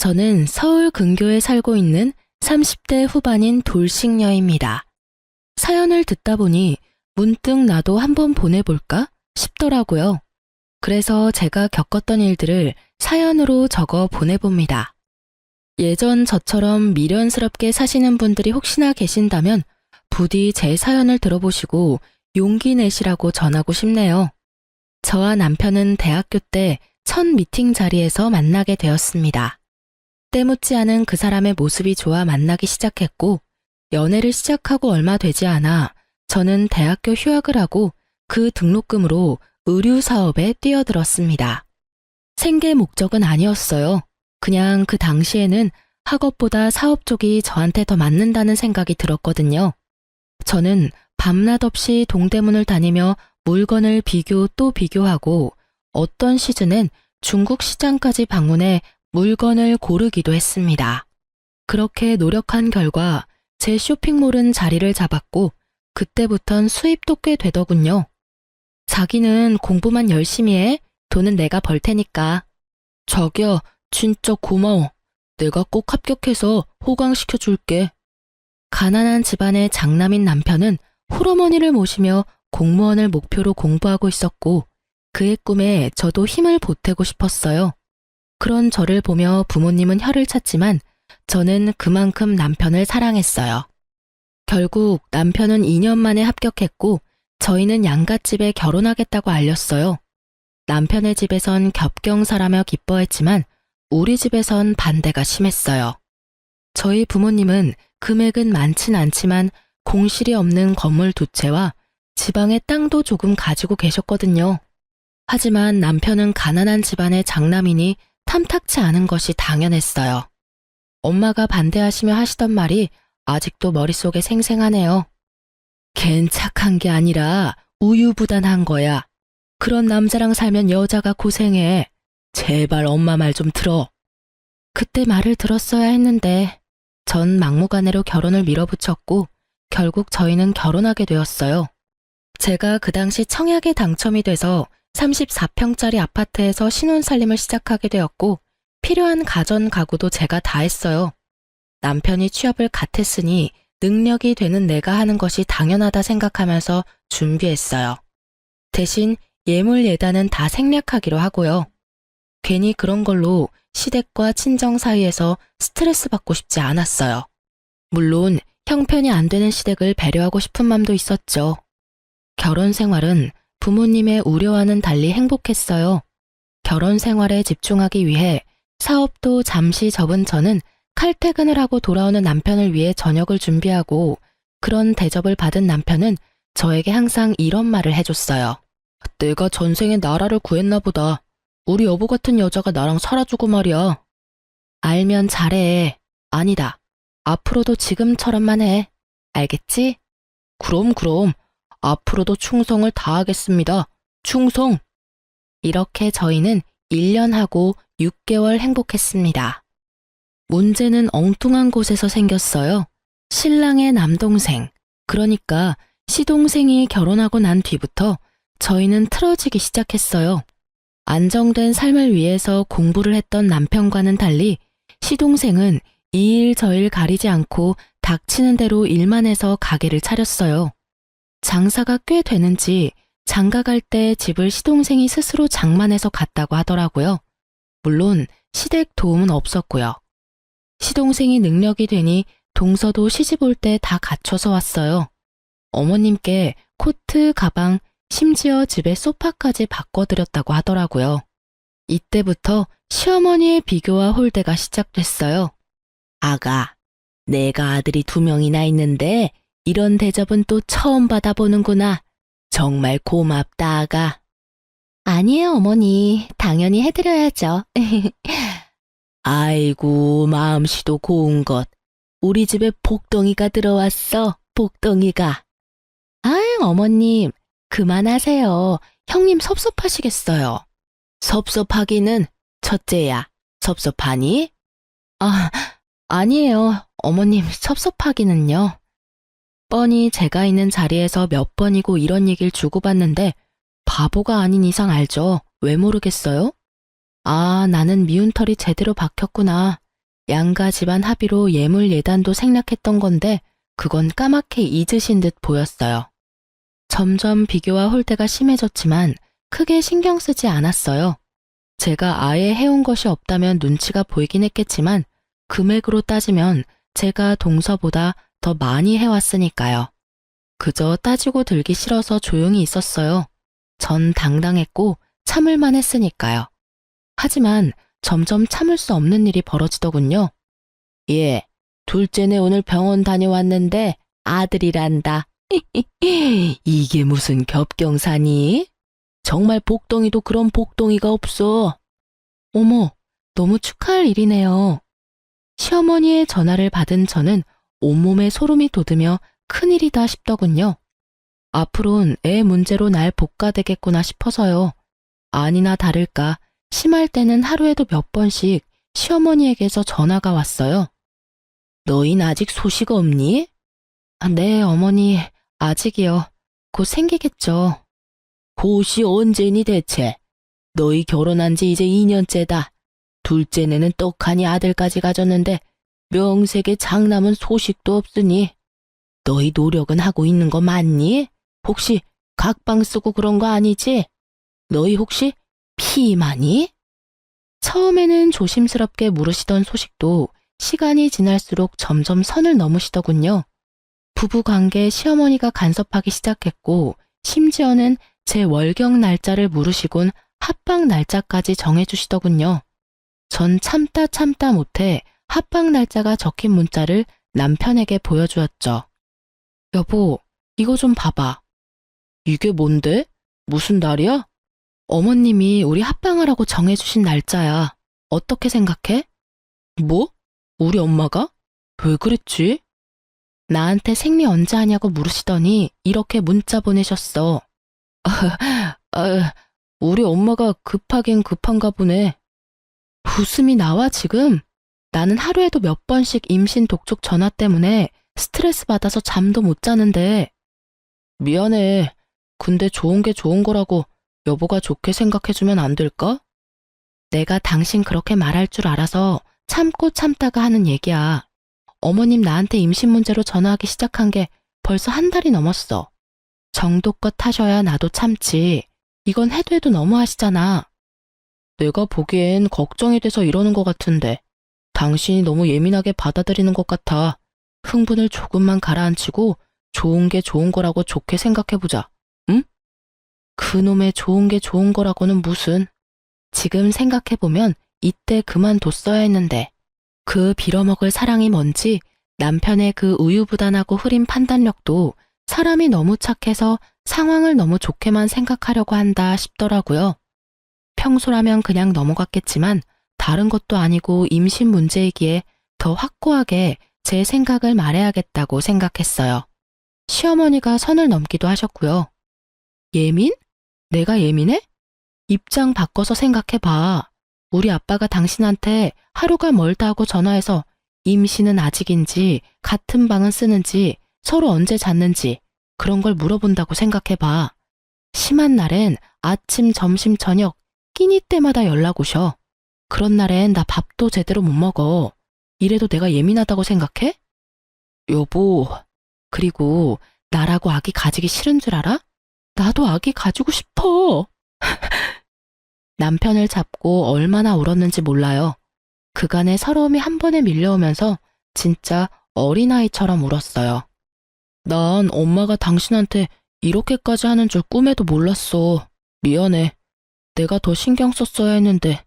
저는 서울 근교에 살고 있는 30대 후반인 돌싱녀입니다. 사연을 듣다 보니 문득 나도 한번 보내볼까 싶더라고요. 그래서 제가 겪었던 일들을 사연으로 적어 보내봅니다. 예전 저처럼 미련스럽게 사시는 분들이 혹시나 계신다면 부디 제 사연을 들어보시고 용기 내시라고 전하고 싶네요. 저와 남편은 대학교 때 첫 미팅 자리에서 만나게 되었습니다. 때묻지 않은 그 사람의 모습이 좋아 만나기 시작했고, 연애를 시작하고 얼마 되지 않아 저는 대학교 휴학을 하고 그 등록금으로 의류 사업에 뛰어들었습니다. 생계 목적은 아니었어요. 그냥 그 당시에는 학업보다 사업 쪽이 저한테 더 맞는다는 생각이 들었거든요. 저는 밤낮 없이 동대문을 다니며 물건을 비교 또 비교하고 어떤 시즌엔 중국 시장까지 방문해 물건을 고르기도 했습니다. 그렇게 노력한 결과 제 쇼핑몰은 자리를 잡았고 그때부턴 수입도 꽤 되더군요. 자기는 공부만 열심히 해. 돈은 내가 벌 테니까. 자기야, 진짜 고마워. 내가 꼭 합격해서 호강시켜 줄게. 가난한 집안의 장남인 남편은 홀어머니를 모시며 공무원을 목표로 공부하고 있었고 그의 꿈에 저도 힘을 보태고 싶었어요. 그런 저를 보며 부모님은 혀를 찼지만 저는 그만큼 남편을 사랑했어요. 결국 남편은 2년 만에 합격했고 저희는 양갓집에 결혼하겠다고 알렸어요. 남편의 집에선 겹경사라며 기뻐했지만 우리 집에선 반대가 심했어요. 저희 부모님은 금액은 많진 않지만 공실이 없는 건물 두 채와 지방의 땅도 조금 가지고 계셨거든요. 하지만 남편은 가난한 집안의 장남이니 탐탁치 않은 것이 당연했어요. 엄마가 반대하시며 하시던 말이 아직도 머릿속에 생생하네요. 걘 착한 게 아니라 우유부단한 거야. 그런 남자랑 살면 여자가 고생해. 제발 엄마 말 좀 들어. 그때 말을 들었어야 했는데 전 막무가내로 결혼을 밀어붙였고 결국 저희는 결혼하게 되었어요. 제가 그 당시 청약에 당첨이 돼서 34평짜리 아파트에서 신혼살림을 시작하게 되었고 필요한 가전 가구도 제가 다 했어요. 남편이 취업을 갓 했으니 능력이 되는 내가 하는 것이 당연하다 생각하면서 준비했어요. 대신 예물 예단은 다 생략하기로 하고요. 괜히 그런 걸로 시댁과 친정 사이에서 스트레스 받고 싶지 않았어요. 물론 형편이 안 되는 시댁을 배려하고 싶은 마음도 있었죠. 결혼 생활은 부모님의 우려와는 달리 행복했어요. 결혼 생활에 집중하기 위해 사업도 잠시 접은 저는 칼퇴근을 하고 돌아오는 남편을 위해 저녁을 준비하고 그런 대접을 받은 남편은 저에게 항상 이런 말을 해줬어요. 내가 전생에 나라를 구했나 보다. 우리 여보 같은 여자가 나랑 살아주고 말이야. 알면 잘해. 아니다. 앞으로도 지금처럼만 해. 알겠지? 그럼. 앞으로도 충성을 다하겠습니다. 충성! 이렇게 저희는 1년하고 6개월 행복했습니다. 문제는 엉뚱한 곳에서 생겼어요. 신랑의 남동생, 그러니까 시동생이 결혼하고 난 뒤부터 저희는 틀어지기 시작했어요. 안정된 삶을 위해서 공부를 했던 남편과는 달리 시동생은 이 일 저 일 가리지 않고 닥치는 대로 일만 해서 가게를 차렸어요. 장사가 꽤 되는지 장가 갈 때 집을 시동생이 스스로 장만해서 갔다고 하더라고요. 물론 시댁 도움은 없었고요. 시동생이 능력이 되니 동서도 시집 올 때 다 갖춰서 왔어요. 어머님께 코트, 가방, 심지어 집에 소파까지 바꿔드렸다고 하더라고요. 이때부터 시어머니의 비교와 홀대가 시작됐어요. 아가, 내가 아들이 2명이나 있는데 이런 대접은 또 처음 받아보는구나. 정말 고맙다, 아가. 아니에요, 어머니. 당연히 해드려야죠. 아이고, 마음씨도 고운 것. 우리 집에 복덩이가 들어왔어, 복덩이가. 아유, 어머님, 그만하세요. 형님 섭섭하시겠어요. 섭섭하기는 첫째야. 섭섭하니? 아니에요. 어머님, 섭섭하기는요. 뻔히 제가 있는 자리에서 몇 번이고 이런 얘기를 주고받는데 바보가 아닌 이상 알죠. 왜 모르겠어요? 아, 나는 미운 털이 제대로 박혔구나. 양가 집안 합의로 예물 예단도 생략했던 건데 그건 까맣게 잊으신 듯 보였어요. 점점 비교와 홀대가 심해졌지만 크게 신경 쓰지 않았어요. 제가 아예 해온 것이 없다면 눈치가 보이긴 했겠지만 금액으로 따지면 제가 동서보다 더 많이 해왔으니까요. 그저 따지고 들기 싫어서 조용히 있었어요. 전 당당했고 참을만 했으니까요. 하지만 점점 참을 수 없는 일이 벌어지더군요. 예, 둘째네 오늘 병원 다녀왔는데 아들이란다. 이게 무슨 겹경사니? 정말 복덩이도 그런 복덩이가 없어. 어머, 너무 축하할 일이네요. 시어머니의 전화를 받은 저는 온몸에 소름이 돋으며 큰일이다 싶더군요. 앞으론 애 문제로 날 볶아대겠구나 싶어서요. 아니나 다를까 심할 때는 하루에도 몇 번씩 시어머니에게서 전화가 왔어요. 너흰 아직 소식 없니? 네, 어머니, 아직이요. 곧 생기겠죠. 곧이 언제니 대체? 너희 결혼한 지 이제 2년째다. 둘째네는 떡하니 아들까지 가졌는데 명색에 장남은 소식도 없으니 너희 노력은 하고 있는 거 맞니? 혹시 각방 쓰고 그런 거 아니지? 너희 혹시 피임하니? 처음에는 조심스럽게 물으시던 소식도 시간이 지날수록 점점 선을 넘으시더군요. 부부관계에 시어머니가 간섭하기 시작했고 심지어는 제 월경 날짜를 물으시곤 합방 날짜까지 정해주시더군요. 전 참다 못해 합방 날짜가 적힌 문자를 남편에게 보여주었죠. 여보, 이거 좀 봐봐. 이게 뭔데? 무슨 날이야? 어머님이 우리 합방하라고 정해주신 날짜야. 어떻게 생각해? 뭐? 우리 엄마가? 왜 그랬지? 나한테 생리 언제 하냐고 물으시더니 이렇게 문자 보내셨어. 우리 엄마가 급하긴 급한가 보네. 웃음이 나와 지금? 나는 하루에도 몇 번씩 임신 독촉 전화 때문에 스트레스 받아서 잠도 못 자는데. 미안해. 근데 좋은 게 좋은 거라고 여보가 좋게 생각해주면 안 될까? 내가 당신 그렇게 말할 줄 알아서 참고 참다가 하는 얘기야. 어머님 나한테 임신 문제로 전화하기 시작한 게 벌써 한 달이 넘었어. 정도껏 하셔야 나도 참지. 이건 해도 해도 너무하시잖아. 내가 보기엔 걱정이 돼서 이러는 것 같은데 당신이 너무 예민하게 받아들이는 것 같아. 흥분을 조금만 가라앉히고 좋은 게 좋은 거라고 좋게 생각해보자. 응? 그놈의 좋은 게 좋은 거라고는 무슨. 지금 생각해보면 이때 그만뒀어야 했는데 그 빌어먹을 사랑이 뭔지 남편의 그 우유부단하고 흐린 판단력도 사람이 너무 착해서 상황을 너무 좋게만 생각하려고 한다 싶더라고요. 평소라면 그냥 넘어갔겠지만 다른 것도 아니고 임신 문제이기에 더 확고하게 제 생각을 말해야겠다고 생각했어요. 시어머니가 선을 넘기도 하셨고요. 예민? 내가 예민해? 입장 바꿔서 생각해봐. 우리 아빠가 당신한테 하루가 멀다 하고 전화해서 임신은 아직인지 같은 방은 쓰는지 서로 언제 잤는지 그런 걸 물어본다고 생각해봐. 심한 날엔 아침, 점심, 저녁 끼니 때마다 연락 오셔. 그런 날엔 나 밥도 제대로 못 먹어. 이래도 내가 예민하다고 생각해? 여보, 그리고 나라고 아기 가지기 싫은 줄 알아? 나도 아기 가지고 싶어. 남편을 잡고 얼마나 울었는지 몰라요. 그간의 서러움이 한 번에 밀려오면서 진짜 어린아이처럼 울었어요. 난 엄마가 당신한테 이렇게까지 하는 줄 꿈에도 몰랐어. 미안해. 내가 더 신경 썼어야 했는데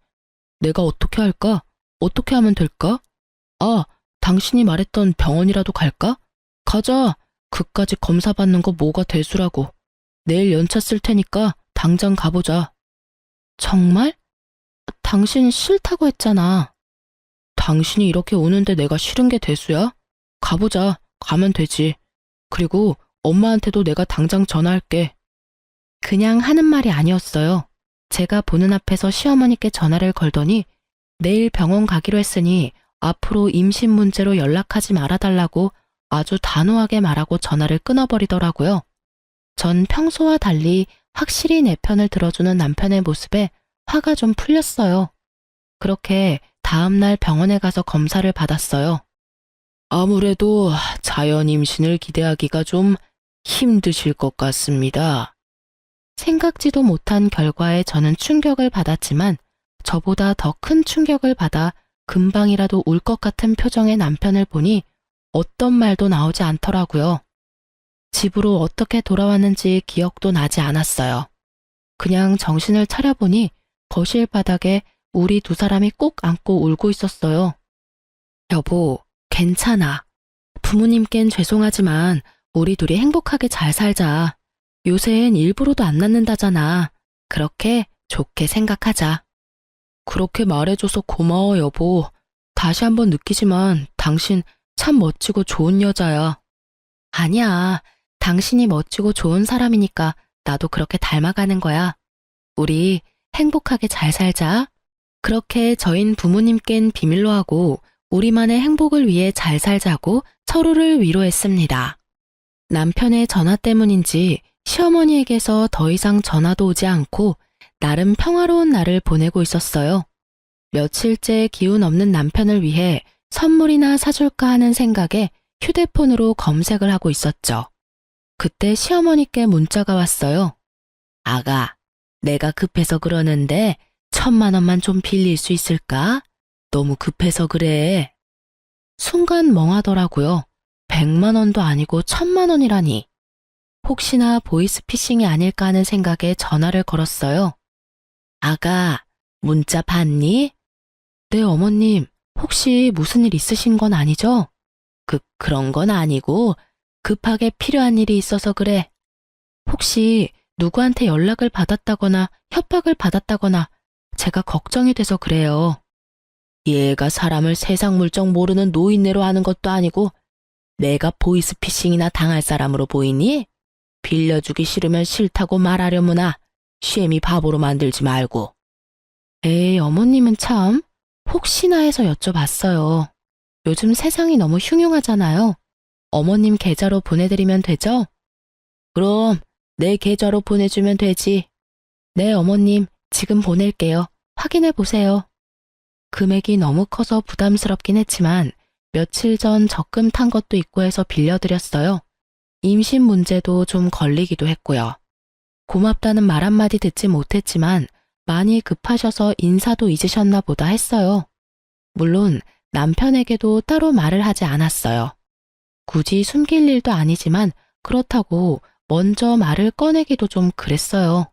내가 어떻게 할까? 어떻게 하면 될까? 아, 당신이 말했던 병원이라도 갈까? 가자. 그까지 검사 받는 거 뭐가 대수라고. 내일 연차 쓸 테니까 당장 가보자. 정말? 당신 싫다고 했잖아. 당신이 이렇게 오는데 내가 싫은 게 대수야? 가보자. 가면 되지. 그리고 엄마한테도 내가 당장 전화할게. 그냥 하는 말이 아니었어요. 제가 보는 앞에서 시어머니께 전화를 걸더니 내일 병원 가기로 했으니 앞으로 임신 문제로 연락하지 말아달라고 아주 단호하게 말하고 전화를 끊어버리더라고요. 전 평소와 달리 확실히 내 편을 들어주는 남편의 모습에 화가 좀 풀렸어요. 그렇게 다음날 병원에 가서 검사를 받았어요. 아무래도 자연 임신을 기대하기가 좀 힘드실 것 같습니다. 생각지도 못한 결과에 저는 충격을 받았지만 저보다 더 큰 충격을 받아 금방이라도 울 것 같은 표정의 남편을 보니 어떤 말도 나오지 않더라고요. 집으로 어떻게 돌아왔는지 기억도 나지 않았어요. 그냥 정신을 차려보니 거실 바닥에 우리 두 사람이 꼭 안고 울고 있었어요. 여보, 괜찮아. 부모님께는 죄송하지만 우리 둘이 행복하게 잘 살자. 요새엔 일부러도 안 낳는다잖아. 그렇게 좋게 생각하자. 그렇게 말해줘서 고마워, 여보. 다시 한번 느끼지만 당신 참 멋지고 좋은 여자야. 아니야. 당신이 멋지고 좋은 사람이니까 나도 그렇게 닮아가는 거야. 우리 행복하게 잘 살자. 그렇게 저흰 부모님께는 비밀로 하고 우리만의 행복을 위해 잘 살자고 서로를 위로했습니다. 남편의 전화 때문인지 시어머니에게서 더 이상 전화도 오지 않고 나름 평화로운 날을 보내고 있었어요. 며칠째 기운 없는 남편을 위해 선물이나 사줄까 하는 생각에 휴대폰으로 검색을 하고 있었죠. 그때 시어머니께 문자가 왔어요. 아가, 내가 급해서 그러는데 1,000만 원만 좀 빌릴 수 있을까? 너무 급해서 그래. 순간 멍하더라고요. 100만 원도 아니고 1,000만 원이라니. 혹시나 보이스피싱이 아닐까 하는 생각에 전화를 걸었어요. 아가, 문자 봤니? 네, 어머님. 혹시 무슨 일 있으신 건 아니죠? 그런 건 아니고 급하게 필요한 일이 있어서 그래. 혹시 누구한테 연락을 받았다거나 협박을 받았다거나 제가 걱정이 돼서 그래요. 얘가 사람을 세상 물정 모르는 노인네로 하는 것도 아니고 내가 보이스피싱이나 당할 사람으로 보이니? 빌려주기 싫으면 싫다고 말하려무나 쉐미 바보로 만들지 말고. 에이, 어머님은 참 혹시나 해서 여쭤봤어요. 요즘 세상이 너무 흉흉하잖아요. 어머님 계좌로 보내드리면 되죠? 그럼 내 계좌로 보내주면 되지. 네, 어머님, 지금 보낼게요. 확인해 보세요. 금액이 너무 커서 부담스럽긴 했지만 며칠 전 적금 탄 것도 있고 해서 빌려드렸어요. 임신 문제도 좀 걸리기도 했고요. 고맙다는 말 한마디 듣지 못했지만 많이 급하셔서 인사도 잊으셨나 보다 했어요. 물론 남편에게도 따로 말을 하지 않았어요. 굳이 숨길 일도 아니지만 그렇다고 먼저 말을 꺼내기도 좀 그랬어요.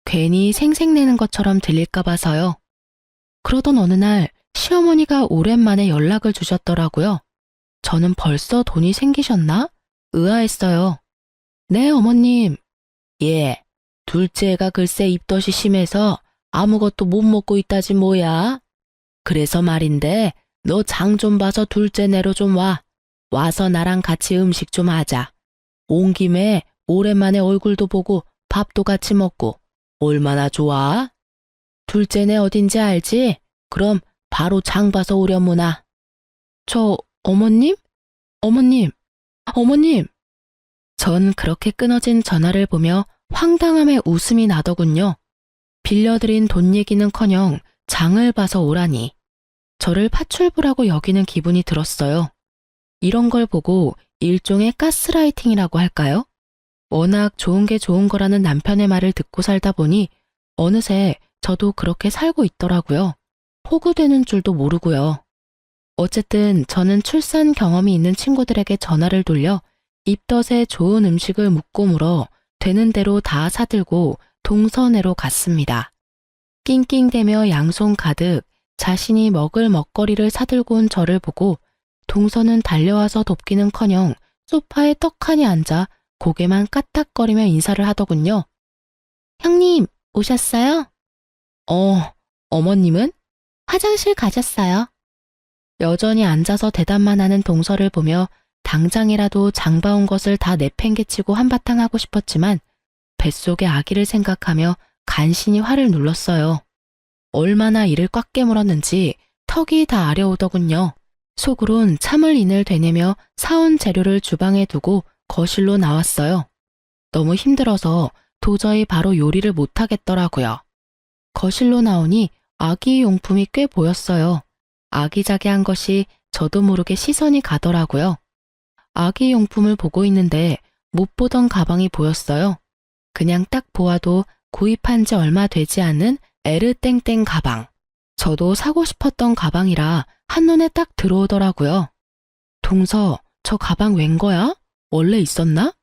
괜히 생색내는 것처럼 들릴까 봐서요. 그러던 어느 날 시어머니가 오랜만에 연락을 주셨더라고요. 저는 벌써 돈이 생기셨나? 의아했어요. 네, 어머님. 예, 둘째가 글쎄 입덧이 심해서 아무것도 못 먹고 있다지 뭐야. 그래서 말인데 너 장 좀 봐서 둘째 내로 좀 와. 와서 나랑 같이 음식 좀 하자. 온 김에 오랜만에 얼굴도 보고 밥도 같이 먹고 얼마나 좋아? 둘째네 어딘지 알지? 그럼 바로 장 봐서 오려무나. 어머님? 어머님! 어머님! 전 그렇게 끊어진 전화를 보며 황당함에 웃음이 나더군요. 빌려드린 돈 얘기는커녕 장을 봐서 오라니. 저를 파출부라고 여기는 기분이 들었어요. 이런 걸 보고 일종의 가스라이팅이라고 할까요? 워낙 좋은 게 좋은 거라는 남편의 말을 듣고 살다 보니 어느새 저도 그렇게 살고 있더라고요. 호구되는 줄도 모르고요. 어쨌든 저는 출산 경험이 있는 친구들에게 전화를 돌려 입덧에 좋은 음식을 묻고 물어 되는 대로 다 사들고 동서내로 갔습니다. 낑낑대며 양손 가득 자신이 먹을 먹거리를 사들고 온 저를 보고 동서는 달려와서 돕기는커녕 소파에 떡하니 앉아 고개만 까딱거리며 인사를 하더군요. 형님, 오셨어요? 어머님은? 화장실 가셨어요. 여전히 앉아서 대답만 하는 동서를 보며 당장이라도 장봐온 것을 다 내팽개치고 한바탕 하고 싶었지만 뱃속의 아기를 생각하며 간신히 화를 눌렀어요. 얼마나 이를 꽉 깨물었는지 턱이 다 아려오더군요. 속으론 참을 인을 되내며 사온 재료를 주방에 두고 거실로 나왔어요. 너무 힘들어서 도저히 바로 요리를 못하겠더라고요. 거실로 나오니 아기 용품이 꽤 보였어요. 아기자기한 것이 저도 모르게 시선이 가더라고요. 아기 용품을 보고 있는데 못 보던 가방이 보였어요. 그냥 딱 보아도 구입한 지 얼마 되지 않은 에르땡땡 가방. 저도 사고 싶었던 가방이라 한눈에 딱 들어오더라고요. 동서, 저 가방 웬 거야? 원래 있었나?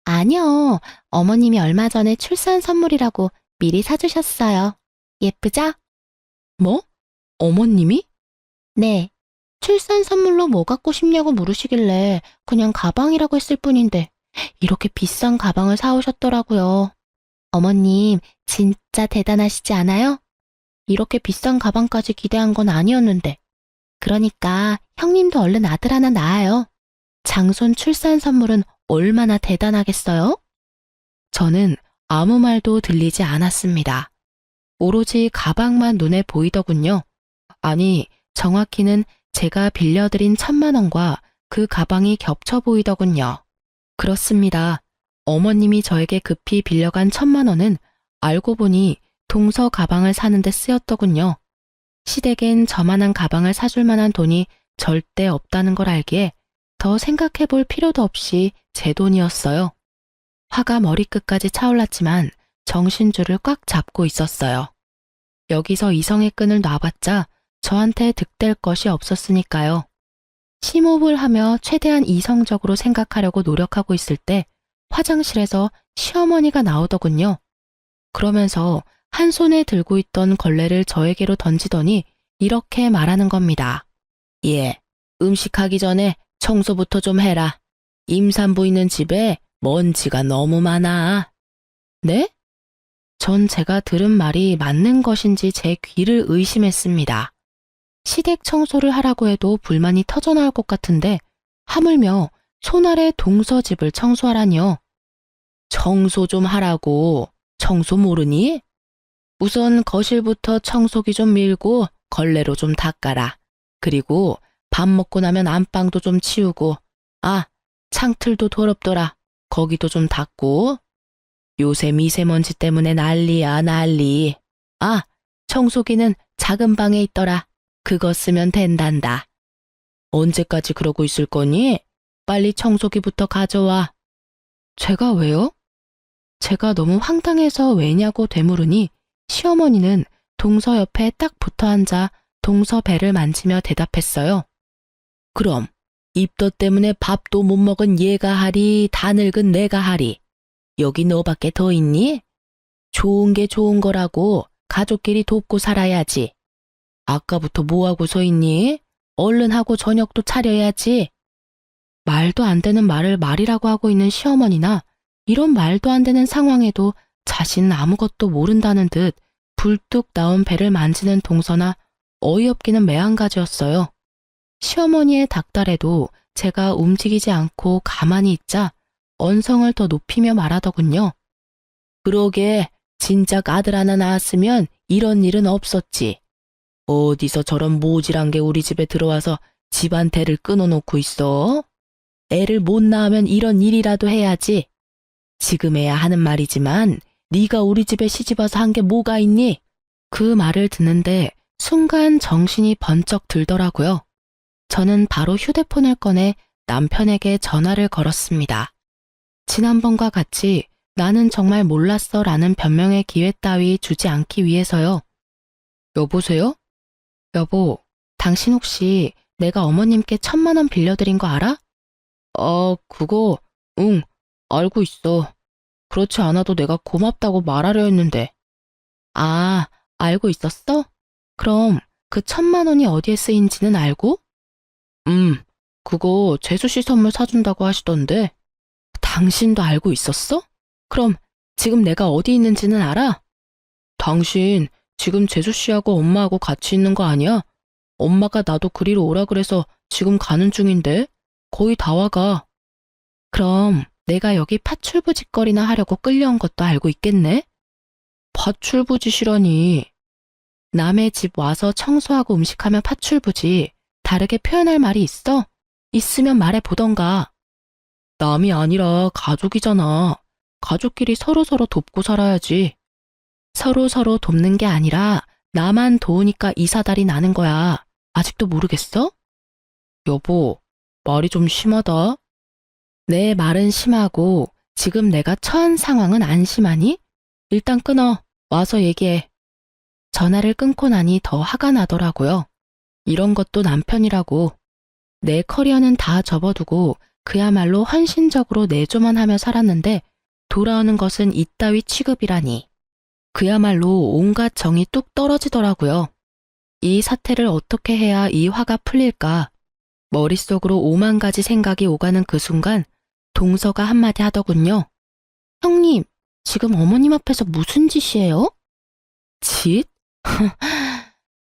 아니요. 어머님이 얼마 전에 출산 선물이라고 미리 사주셨어요. 예쁘죠? 뭐? 어머님이? 네. 출산 선물로 뭐 갖고 싶냐고 물으시길래 그냥 가방이라고 했을 뿐인데 이렇게 비싼 가방을 사오셨더라고요. 어머님 진짜 대단하시지 않아요? 이렇게 비싼 가방까지 기대한 건 아니었는데. 그러니까 형님도 얼른 아들 하나 낳아요. 장손 출산 선물은 얼마나 대단하겠어요? 저는 아무 말도 들리지 않았습니다. 오로지 가방만 눈에 보이더군요. 아니, 정확히는 제가 빌려드린 1,000만 원과 그 가방이 겹쳐 보이더군요. 그렇습니다. 어머님이 저에게 급히 빌려간 1,000만 원은 알고 보니 동서 가방을 사는데 쓰였더군요. 시댁엔 저만한 가방을 사줄 만한 돈이 절대 없다는 걸 알기에 더 생각해 볼 필요도 없이 제 돈이었어요. 화가 머리끝까지 차올랐지만 정신줄을 꽉 잡고 있었어요. 여기서 이성의 끈을 놔봤자 저한테 득될 것이 없었으니까요. 심호흡을 하며 최대한 이성적으로 생각하려고 노력하고 있을 때 화장실에서 시어머니가 나오더군요. 그러면서 한 손에 들고 있던 걸레를 저에게로 던지더니 이렇게 말하는 겁니다. 예, 음식하기 전에 청소부터 좀 해라. 임산부 있는 집에 먼지가 너무 많아. 네? 전 제가 들은 말이 맞는 것인지 제 귀를 의심했습니다. 시댁 청소를 하라고 해도 불만이 터져나올 것 같은데 하물며 손아래 동서 집을 청소하라니요. 청소 좀 하라고. 청소 모르니? 우선 거실부터 청소기 좀 밀고 걸레로 좀 닦아라. 그리고 밥 먹고 나면 안방도 좀 치우고, 아, 창틀도 더럽더라. 거기도 좀 닦고. 요새 미세먼지 때문에 난리야, 난리. 아, 청소기는 작은 방에 있더라. 그거 쓰면 된단다. 언제까지 그러고 있을 거니? 빨리 청소기부터 가져와. 제가 왜요? 제가 너무 황당해서 왜냐고 되물으니 시어머니는 동서 옆에 딱 붙어 앉아 동서 배를 만지며 대답했어요. 그럼 입덧 때문에 밥도 못 먹은 얘가 하리, 다 늙은 내가 하리. 여기 너밖에 더 있니? 좋은 게 좋은 거라고 가족끼리 돕고 살아야지. 아까부터 뭐하고 서 있니? 얼른 하고 저녁도 차려야지. 말도 안 되는 말을 말이라고 하고 있는 시어머니나 이런 말도 안 되는 상황에도 자신은 아무것도 모른다는 듯 불뚝 나온 배를 만지는 동서나 어이없기는 매한가지였어요. 시어머니의 닥달에도 제가 움직이지 않고 가만히 있자 언성을 더 높이며 말하더군요. 그러게 진작 아들 하나 낳았으면 이런 일은 없었지. 어디서 저런 모질한 게 우리 집에 들어와서 집안 대를 끊어놓고 있어? 애를 못 낳으면 이런 일이라도 해야지. 지금에야 하는 말이지만 네가 우리 집에 시집와서 한 게 뭐가 있니? 그 말을 듣는데 순간 정신이 번쩍 들더라고요. 저는 바로 휴대폰을 꺼내 남편에게 전화를 걸었습니다. 지난번과 같이 나는 정말 몰랐어 라는 변명의 기회 따위 주지 않기 위해서요. 여보세요? 여보, 당신 혹시 내가 어머님께 1,000만 원 빌려드린 거 알아? 그거, 응, 알고 있어. 그렇지 않아도 내가 고맙다고 말하려 했는데. 아, 알고 있었어? 그럼 그 1,000만 원이 어디에 쓰인지는 알고? 그거 재수씨 선물 사준다고 하시던데. 당신도 알고 있었어? 그럼 지금 내가 어디 있는지는 알아? 당신 지금 재수씨하고 엄마하고 같이 있는 거 아니야? 엄마가 나도 그리로 오라 그래서 지금 가는 중인데 거의 다 와가. 그럼 내가 여기 파출부짓거리나 하려고 끌려온 것도 알고 있겠네? 파출부짓이라니. 남의 집 와서 청소하고 음식하면 파출부지. 다르게 표현할 말이 있어? 있으면 말해보던가. 남이 아니라 가족이잖아. 가족끼리 서로서로 돕고 살아야지. 서로서로 돕는 게 아니라 나만 도우니까 이 사달이 나는 거야. 아직도 모르겠어? 여보, 말이 좀 심하다. 내 말은 심하고 지금 내가 처한 상황은 안 심하니? 일단 끊어. 와서 얘기해. 전화를 끊고 나니 더 화가 나더라고요. 이런 것도 남편이라고. 내 커리어는 다 접어두고 그야말로 헌신적으로 내조만 하며 살았는데 돌아오는 것은 이따위 취급이라니. 그야말로 온갖 정이 뚝 떨어지더라고요. 이 사태를 어떻게 해야 이 화가 풀릴까? 머릿속으로 5만 가지 생각이 오가는 그 순간 동서가 한마디 하더군요. 형님, 지금 어머님 앞에서 무슨 짓이에요? 짓?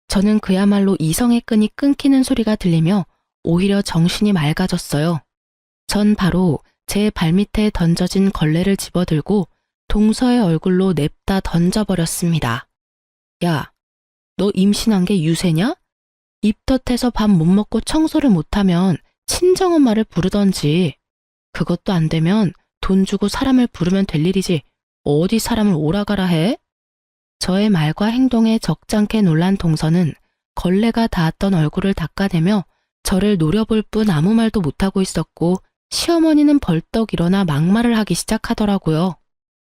저는 그야말로 이성의 끈이 끊기는 소리가 들리며 오히려 정신이 맑아졌어요. 전 바로 제 발밑에 던져진 걸레를 집어들고 동서의 얼굴로 냅다 던져버렸습니다. 야, 너 임신한 게 유세냐? 입덧해서 밥 못 먹고 청소를 못하면 친정엄마를 부르던지. 그것도 안 되면 돈 주고 사람을 부르면 될 일이지 어디 사람을 오라가라 해? 저의 말과 행동에 적잖게 놀란 동서는 걸레가 닿았던 얼굴을 닦아내며 저를 노려볼 뿐 아무 말도 못하고 있었고 시어머니는 벌떡 일어나 막말을 하기 시작하더라고요.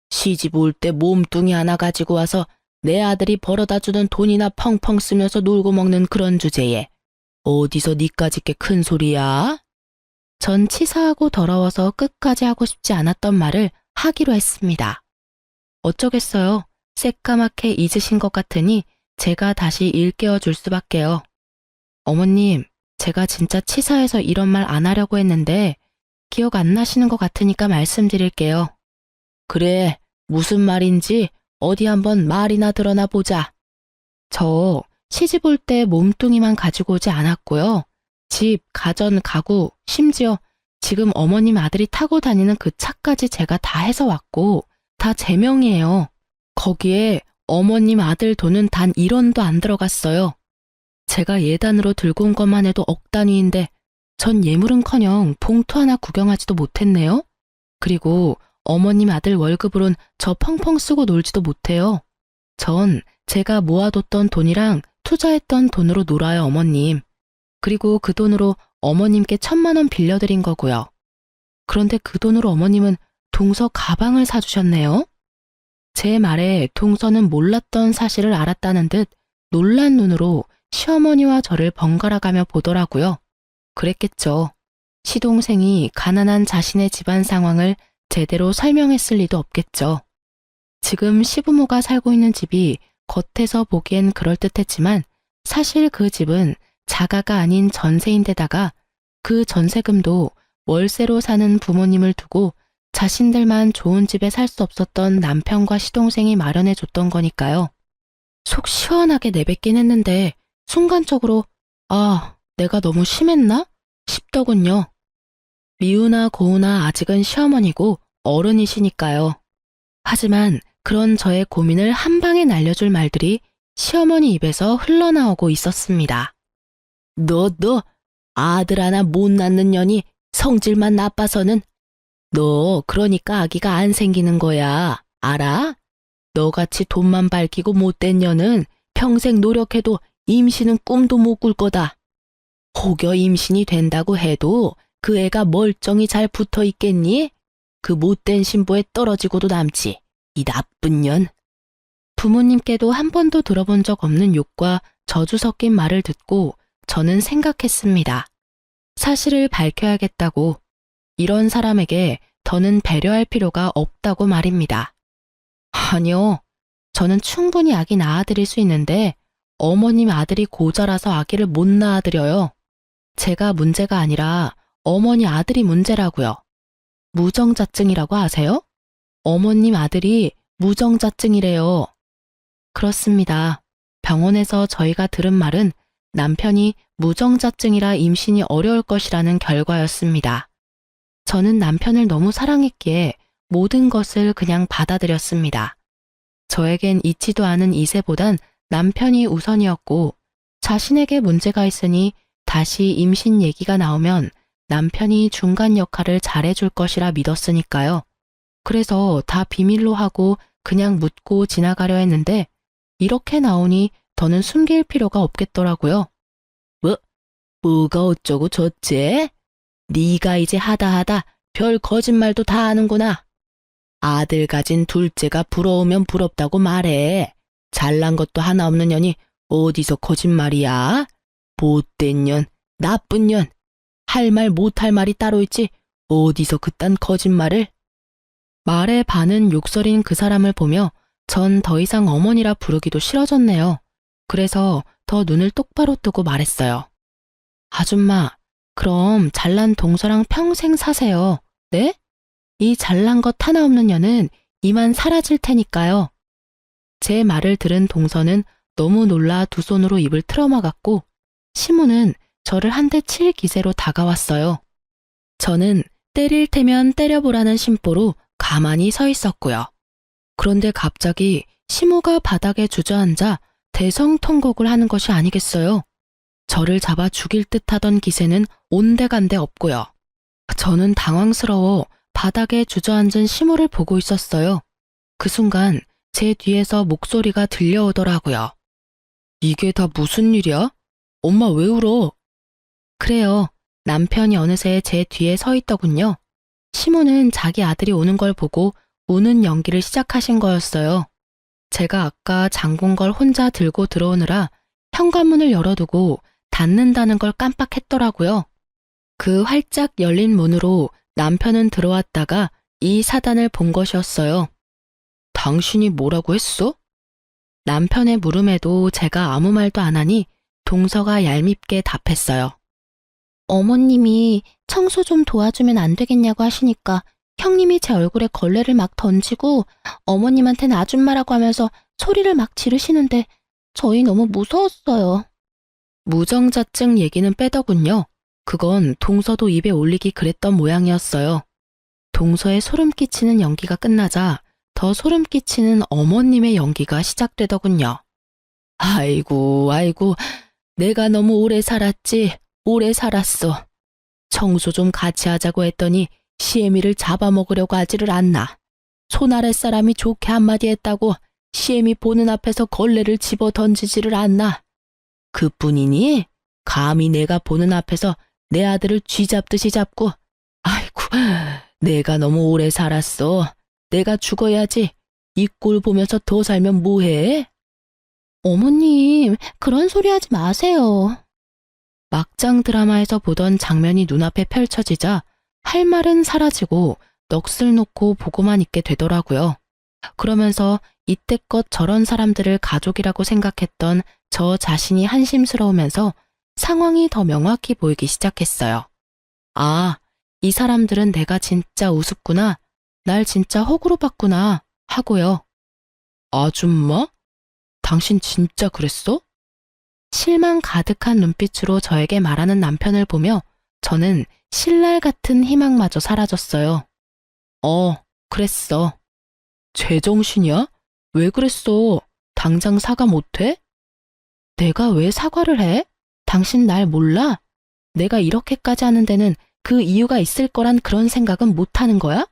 시집 올 때 몸뚱이 하나 가지고 와서 내 아들이 벌어다 주는 돈이나 펑펑 쓰면서 놀고 먹는 그런 주제에 어디서 니까짓 게 큰 소리야? 전 치사하고 더러워서 끝까지 하고 싶지 않았던 말을 하기로 했습니다. 어쩌겠어요. 새까맣게 잊으신 것 같으니 제가 다시 일깨워 줄 수밖에요. 어머님, 제가 진짜 치사해서 이런 말 안 하려고 했는데 기억 안 나시는 것 같으니까 말씀드릴게요. 그래, 무슨 말인지 어디 한번 말이나 드러나 보자. 저 시집 올 때 몸뚱이만 가지고 오지 않았고요. 집, 가전, 가구, 심지어 지금 어머님 아들이 타고 다니는 그 차까지 제가 다 해서 왔고 다 제 명이에요. 거기에 어머님 아들 돈은 단 1원도 안 들어갔어요. 제가 예단으로 들고 온 것만 해도 억 단위인데 전 예물은커녕 봉투 하나 구경하지도 못했네요. 그리고 어머님 아들 월급으론 저 펑펑 쓰고 놀지도 못해요. 전 제가 모아뒀던 돈이랑 투자했던 돈으로 놀아요, 어머님. 그리고 그 돈으로 어머님께 1,000만 원 빌려드린 거고요. 그런데 그 돈으로 어머님은 동서 가방을 사주셨네요. 제 말에 동서는 몰랐던 사실을 알았다는 듯 놀란 눈으로 시어머니와 저를 번갈아가며 보더라고요. 그랬겠죠. 시동생이 가난한 자신의 집안 상황을 제대로 설명했을 리도 없겠죠. 지금 시부모가 살고 있는 집이 겉에서 보기엔 그럴듯했지만 사실 그 집은 자가가 아닌 전세인데다가 그 전세금도 월세로 사는 부모님을 두고 자신들만 좋은 집에 살 수 없었던 남편과 시동생이 마련해 줬던 거니까요. 속 시원하게 내뱉긴 했는데 순간적으로 아, 내가 너무 심했나? 싶더군요. 미우나 고우나 아직은 시어머니고 어른이시니까요. 하지만 그런 저의 고민을 한 방에 날려줄 말들이 시어머니 입에서 흘러나오고 있었습니다. 너 아들 하나 못 낳는 년이 성질만 나빠서는 너 그러니까 아기가 안 생기는 거야. 알아? 너같이 돈만 밝히고 못된 년은 평생 노력해도 임신은 꿈도 못 꿀 거다. 혹여 임신이 된다고 해도 그 애가 멀쩡히 잘 붙어 있겠니? 그 못된 신부에 떨어지고도 남지. 이 나쁜 년. 부모님께도 한 번도 들어본 적 없는 욕과 저주 섞인 말을 듣고 저는 생각했습니다. 사실을 밝혀야겠다고. 이런 사람에게 더는 배려할 필요가 없다고 말입니다. 아니요. 저는 충분히 아기 낳아드릴 수 있는데 어머님 아들이 고자라서 아기를 못 낳아드려요. 제가 문제가 아니라 어머니 아들이 문제라고요. 무정자증이라고 아세요? 어머님 아들이 무정자증이래요. 그렇습니다. 병원에서 저희가 들은 말은 남편이 무정자증이라 임신이 어려울 것이라는 결과였습니다. 저는 남편을 너무 사랑했기에 모든 것을 그냥 받아들였습니다. 저에겐 있지도 않은 이세보단 남편이 우선이었고 자신에게 문제가 있으니 다시 임신 얘기가 나오면 남편이 중간 역할을 잘해줄 것이라 믿었으니까요. 그래서 다 비밀로 하고 그냥 묻고 지나가려 했는데 이렇게 나오니 더는 숨길 필요가 없겠더라고요. 뭐가 어쩌고 저째? 네가 이제 하다 별 거짓말도 다 하는구나. 아들 가진 둘째가 부러우면 부럽다고 말해. 잘난 것도 하나 없는 년이 어디서 거짓말이야? 못된 년, 나쁜 년. 할 말 못할 말이 따로 있지 어디서 그딴 거짓말을? 말에 반은 욕설인 그 사람을 보며 전 더 이상 어머니라 부르기도 싫어졌네요. 그래서 더 눈을 똑바로 뜨고 말했어요. 아줌마, 그럼 잘난 동서랑 평생 사세요. 네? 이 잘난 것 하나 없는 년은 이만 사라질 테니까요. 제 말을 들은 동서는 너무 놀라 두 손으로 입을 틀어막았고 시무는 저를 한 대 칠 기세로 다가왔어요. 저는 때릴 테면 때려보라는 심보로 가만히 서 있었고요. 그런데 갑자기 시무가 바닥에 주저앉아 대성통곡을 하는 것이 아니겠어요. 저를 잡아 죽일 듯 하던 기세는 온데간데 없고요. 저는 당황스러워 바닥에 주저앉은 시무를 보고 있었어요. 그 순간 제 뒤에서 목소리가 들려오더라고요. 이게 다 무슨 일이야? 엄마 왜 울어? 그래요. 남편이 어느새 제 뒤에 서 있더군요. 시무는 자기 아들이 오는 걸 보고 우는 연기를 시작하신 거였어요. 제가 아까 잠근 걸 혼자 들고 들어오느라 현관문을 열어두고 닫는다는 걸 깜빡했더라고요. 그 활짝 열린 문으로 남편은 들어왔다가 이 사단을 본 것이었어요. 당신이 뭐라고 했어? 남편의 물음에도 제가 아무 말도 안 하니 동서가 얄밉게 답했어요. 어머님이 청소 좀 도와주면 안 되겠냐고 하시니까 형님이 제 얼굴에 걸레를 막 던지고 어머님한테는 아줌마라고 하면서 소리를 막 지르시는데 저희 너무 무서웠어요. 무정자증 얘기는 빼더군요. 그건 동서도 입에 올리기 그랬던 모양이었어요. 동서의 소름 끼치는 연기가 끝나자 더 소름 끼치는 어머님의 연기가 시작되더군요. 아이고, 내가 너무 오래 살았지. 오래 살았어. 청소 좀 같이 하자고 했더니 시애미를 잡아먹으려고 하지를 않나. 손 아래 사람이 좋게 한마디 했다고 시애미 보는 앞에서 걸레를 집어 던지지를 않나. 그뿐이니 감히 내가 보는 앞에서 내 아들을 쥐잡듯이 잡고 아이고 내가 너무 오래 살았어. 내가 죽어야지. 이 꼴 보면서 더 살면 뭐해? 어머님 그런 소리 하지 마세요. 막장 드라마에서 보던 장면이 눈앞에 펼쳐지자 할 말은 사라지고 넋을 놓고 보고만 있게 되더라고요. 그러면서 이때껏 저런 사람들을 가족이라고 생각했던 저 자신이 한심스러우면서 상황이 더 명확히 보이기 시작했어요. 아, 이 사람들은 내가 진짜 우습구나, 날 진짜 호구로 봤구나 하고요. 아줌마? 당신 진짜 그랬어? 실망 가득한 눈빛으로 저에게 말하는 남편을 보며 저는 신랄 같은 희망마저 사라졌어요. 그랬어. 제정신이야? 왜 그랬어? 당장 사과 못해? 내가 왜 사과를 해? 당신 날 몰라? 내가 이렇게까지 하는 데는 그 이유가 있을 거란 그런 생각은 못하는 거야?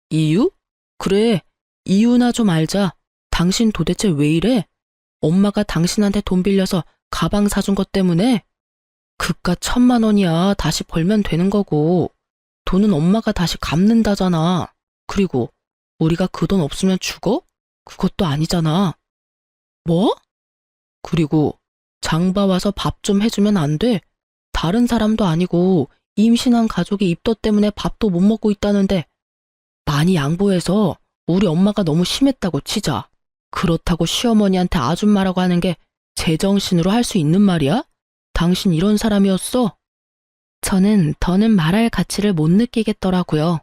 이유? 그래, 이유나 좀 알자. 당신 도대체 왜 이래? 엄마가 당신한테 돈 빌려서 가방 사준 것 때문에? 그깟 1,000만 원이야 다시 벌면 되는 거고 돈은 엄마가 다시 갚는다잖아. 그리고 우리가 그 돈 없으면 죽어? 그것도 아니잖아. 뭐? 그리고 장봐 와서 밥 좀 해주면 안 돼? 다른 사람도 아니고 임신한 가족이 입덧 때문에 밥도 못 먹고 있다는데 많이 양보해서 우리 엄마가 너무 심했다고 치자. 그렇다고 시어머니한테 아줌마라고 하는 게 제정신으로 할 수 있는 말이야? 당신 이런 사람이었어? 저는 더는 말할 가치를 못 느끼겠더라고요.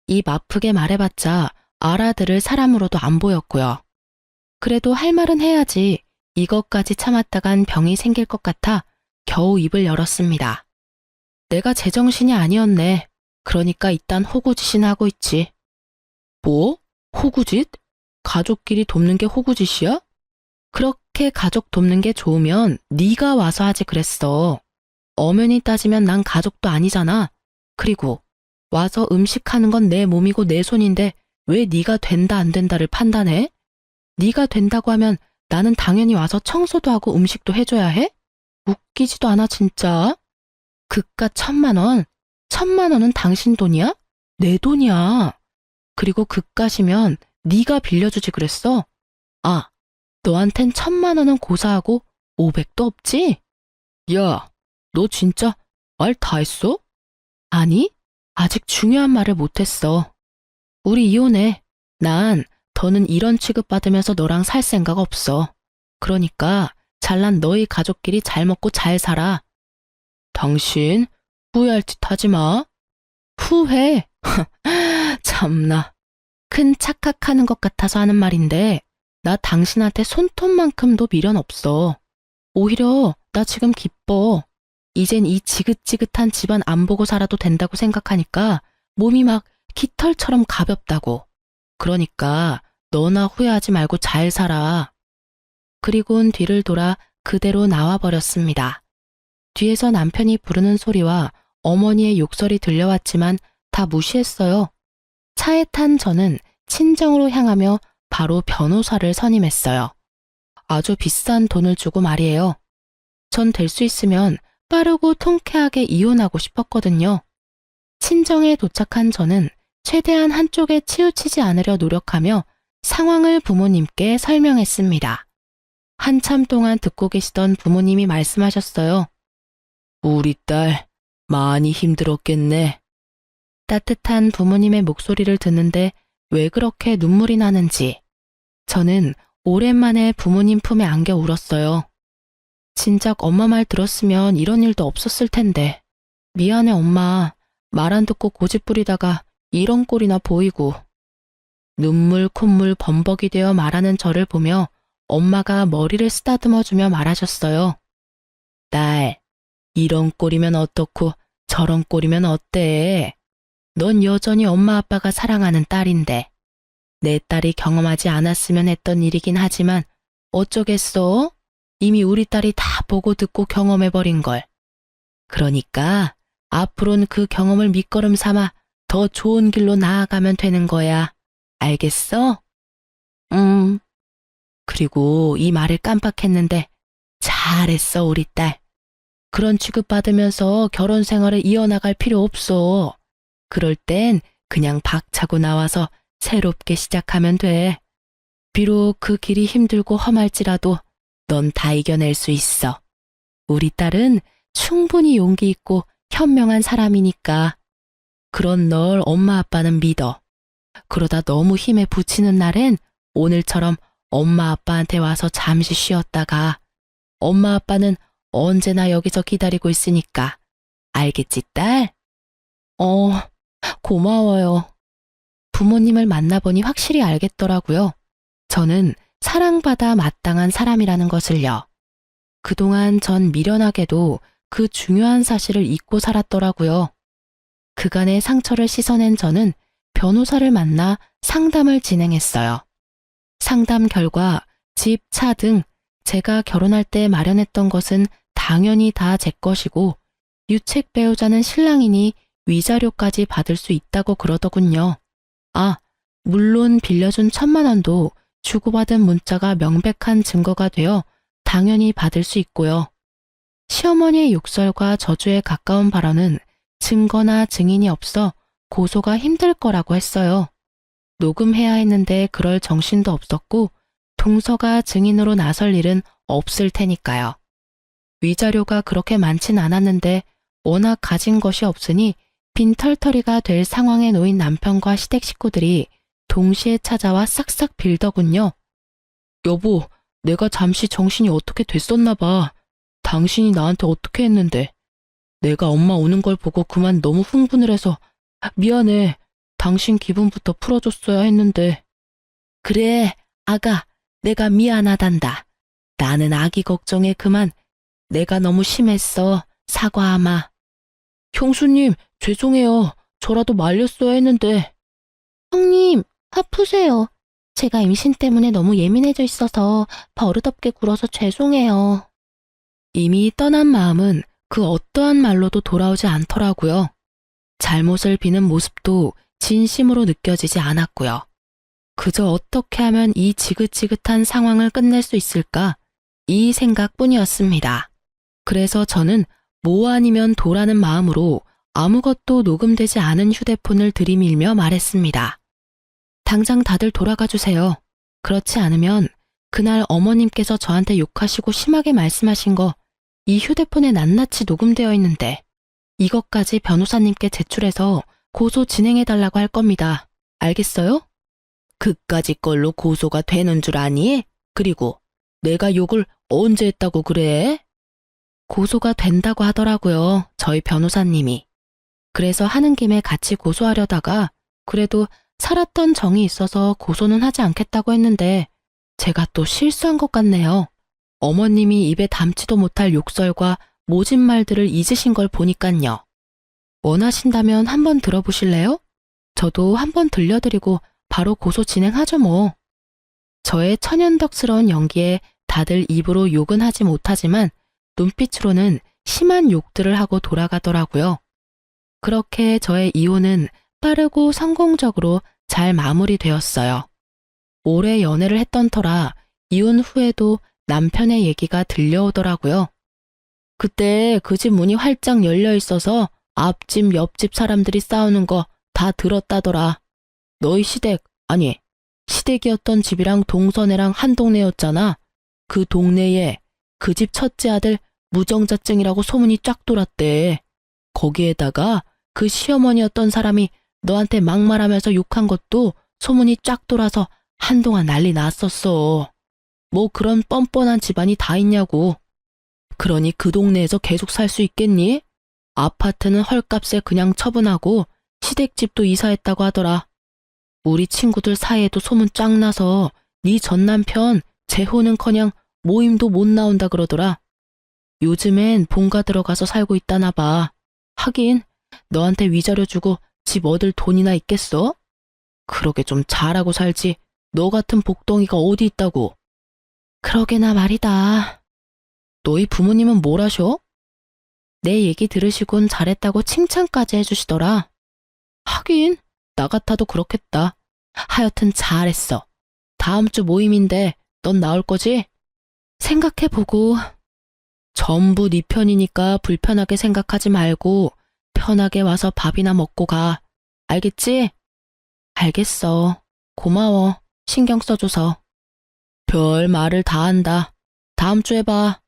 입 아프게 말해봤자 알아들을 사람으로도 안 보였고요. 그래도 할 말은 해야지. 이것까지 참았다간 병이 생길 것 같아 겨우 입을 열었습니다. 내가 제정신이 아니었네. 그러니까 일단 호구짓이나 하고 있지. 뭐? 호구짓? 가족끼리 돕는 게 호구짓이야? 그렇게 가족 돕는 게 좋으면 네가 와서 하지 그랬어. 엄연히 따지면 난 가족도 아니잖아. 그리고 와서 음식하는 건 내 몸이고 내 손인데 왜 네가 된다 안 된다를 판단해? 네가 된다고 하면 나는 당연히 와서 청소도 하고 음식도 해줘야 해? 웃기지도 않아, 진짜. 그깟 1,000만 원. 1,000만 원은 당신 돈이야? 내 돈이야. 그리고 그깟이면 네가 빌려주지 그랬어. 아, 너한텐 1,000만 원은 고사하고 500도 없지? 야, 너 진짜 말 다 했어? 아니, 아직 중요한 말을 못했어. 우리 이혼해. 난 더는 이런 취급받으면서 너랑 살 생각 없어. 그러니까 잘난 너희 가족끼리 잘 먹고 잘 살아. 당신 후회할 짓 하지 마. 후회? 참나. 큰 착각하는 것 같아서 하는 말인데 나 당신한테 손톱만큼도 미련 없어. 오히려 나 지금 기뻐. 이젠 이 지긋지긋한 집안 안 보고 살아도 된다고 생각하니까 몸이 막 깃털처럼 가볍다고. 그러니까 너나 후회하지 말고 잘 살아. 그리곤 뒤를 돌아 그대로 나와버렸습니다. 뒤에서 남편이 부르는 소리와 어머니의 욕설이 들려왔지만 다 무시했어요. 차에 탄 저는 친정으로 향하며 바로 변호사를 선임했어요. 아주 비싼 돈을 주고 말이에요. 전 될 수 있으면 빠르고 통쾌하게 이혼하고 싶었거든요. 친정에 도착한 저는 최대한 한쪽에 치우치지 않으려 노력하며 상황을 부모님께 설명했습니다. 한참 동안 듣고 계시던 부모님이 말씀하셨어요. 우리 딸 많이 힘들었겠네. 따뜻한 부모님의 목소리를 듣는데 왜 그렇게 눈물이 나는지 저는 오랜만에 부모님 품에 안겨 울었어요. 진작 엄마 말 들었으면 이런 일도 없었을 텐데. 미안해 엄마. 말 안 듣고 고집 부리다가 이런 꼴이나 보이고. 눈물 콧물 범벅이 되어 말하는 저를 보며 엄마가 머리를 쓰다듬어주며 말하셨어요. 딸, 이런 꼴이면 어떻고 저런 꼴이면 어때? 넌 여전히 엄마 아빠가 사랑하는 딸인데. 내 딸이 경험하지 않았으면 했던 일이긴 하지만 어쩌겠어? 이미 우리 딸이 다 보고 듣고 경험해버린 걸. 그러니까 앞으로는 그 경험을 밑거름 삼아 더 좋은 길로 나아가면 되는 거야. 알겠어? 그리고 이 말을 깜빡했는데 잘했어 우리 딸. 그런 취급받으면서 결혼 생활을 이어나갈 필요 없어. 그럴 땐 그냥 박차고 나와서 새롭게 시작하면 돼. 비록 그 길이 힘들고 험할지라도 넌 다 이겨낼 수 있어. 우리 딸은 충분히 용기 있고 현명한 사람이니까. 그런 널 엄마 아빠는 믿어. 그러다 너무 힘에 부치는 날엔 오늘처럼 엄마 아빠한테 와서 잠시 쉬었다가 엄마 아빠는 언제나 여기서 기다리고 있으니까. 알겠지, 딸? 고마워요. 부모님을 만나보니 확실히 알겠더라고요. 저는 사랑받아 마땅한 사람이라는 것을요. 그동안 전 미련하게도 그 중요한 사실을 잊고 살았더라고요. 그간의 상처를 씻어낸 저는 변호사를 만나 상담을 진행했어요. 상담 결과 집, 차 등 제가 결혼할 때 마련했던 것은 당연히 다 제 것이고 유책 배우자는 신랑이니 위자료까지 받을 수 있다고 그러더군요. 아, 물론 빌려준 1,000만 원도 주고받은 문자가 명백한 증거가 되어 당연히 받을 수 있고요. 시어머니의 욕설과 저주에 가까운 발언은 증거나 증인이 없어 고소가 힘들 거라고 했어요. 녹음해야 했는데 그럴 정신도 없었고 동서가 증인으로 나설 일은 없을 테니까요. 위자료가 그렇게 많진 않았는데 워낙 가진 것이 없으니 빈털터리가 될 상황에 놓인 남편과 시댁 식구들이 동시에 찾아와 싹싹 빌더군요. 여보, 내가 잠시 정신이 어떻게 됐었나 봐. 당신이 나한테 어떻게 했는데. 내가 엄마 오는 걸 보고 그만 너무 흥분을 해서 미안해. 당신 기분부터 풀어줬어야 했는데. 그래, 아가, 내가 미안하단다. 나는 아기 걱정에 그만. 내가 너무 심했어. 사과하마. 형수님, 죄송해요. 저라도 말렸어야 했는데. 형님, 화 푸세요. 제가 임신 때문에 너무 예민해져 있어서 버릇없게 굴어서 죄송해요. 이미 떠난 마음은 그 어떠한 말로도 돌아오지 않더라고요. 잘못을 비는 모습도 진심으로 느껴지지 않았고요. 그저 어떻게 하면 이 지긋지긋한 상황을 끝낼 수 있을까? 이 생각뿐이었습니다. 그래서 저는 뭐 아니면 도라는 마음으로 아무것도 녹음되지 않은 휴대폰을 들이밀며 말했습니다. 당장 다들 돌아가 주세요. 그렇지 않으면 그날 어머님께서 저한테 욕하시고 심하게 말씀하신 거 이 휴대폰에 낱낱이 녹음되어 있는데 이것까지 변호사님께 제출해서 고소 진행해달라고 할 겁니다. 알겠어요? 그까짓 걸로 고소가 되는 줄 아니? 그리고 내가 욕을 언제 했다고 그래? 고소가 된다고 하더라고요. 저희 변호사님이. 그래서 하는 김에 같이 고소하려다가 그래도 살았던 정이 있어서 고소는 하지 않겠다고 했는데 제가 또 실수한 것 같네요. 어머님이 입에 담지도 못할 욕설과 모진 말들을 잊으신 걸 보니깐요. 원하신다면 한번 들어보실래요? 저도 한번 들려드리고 바로 고소 진행하죠 뭐. 저의 천연덕스러운 연기에 다들 입으로 욕은 하지 못하지만 눈빛으로는 심한 욕들을 하고 돌아가더라고요. 그렇게 저의 이혼은 빠르고 성공적으로 잘 마무리되었어요. 오래 연애를 했던 터라 이혼 후에도 남편의 얘기가 들려오더라고요. 그때 그 집 문이 활짝 열려 있어서 앞집 옆집 사람들이 싸우는 거 다 들었다더라. 너희 시댁, 아니 시댁이었던 집이랑 동서네랑 한 동네였잖아. 그 동네에 그 집 첫째 아들 무정자증이라고 소문이 쫙 돌았대. 거기에다가 그 시어머니였던 사람이 너한테 막말하면서 욕한 것도 소문이 쫙 돌아서 한동안 난리 났었어. 뭐 그런 뻔뻔한 집안이 다 있냐고. 그러니 그 동네에서 계속 살 수 있겠니? 아파트는 헐값에 그냥 처분하고 시댁집도 이사했다고 하더라. 우리 친구들 사이에도 소문 쫙 나서 네 전남편 재혼은커녕 모임도 못 나온다 그러더라. 요즘엔 본가 들어가서 살고 있다나 봐. 하긴 너한테 위자료 주고 집 얻을 돈이나 있겠어? 그러게 좀 잘하고 살지. 너 같은 복덩이가 어디 있다고. 그러게나 말이다. 너희 부모님은 뭘 하셔? 내 얘기 들으시곤 잘했다고 칭찬까지 해주시더라. 하긴 나 같아도 그렇겠다. 하여튼 잘했어. 다음 주 모임인데 넌 나올 거지? 생각해보고. 전부 네 편이니까 불편하게 생각하지 말고 편하게 와서 밥이나 먹고 가. 알겠지? 알겠어. 고마워. 신경 써줘서. 별 말을 다 한다. 다음 주에 봐.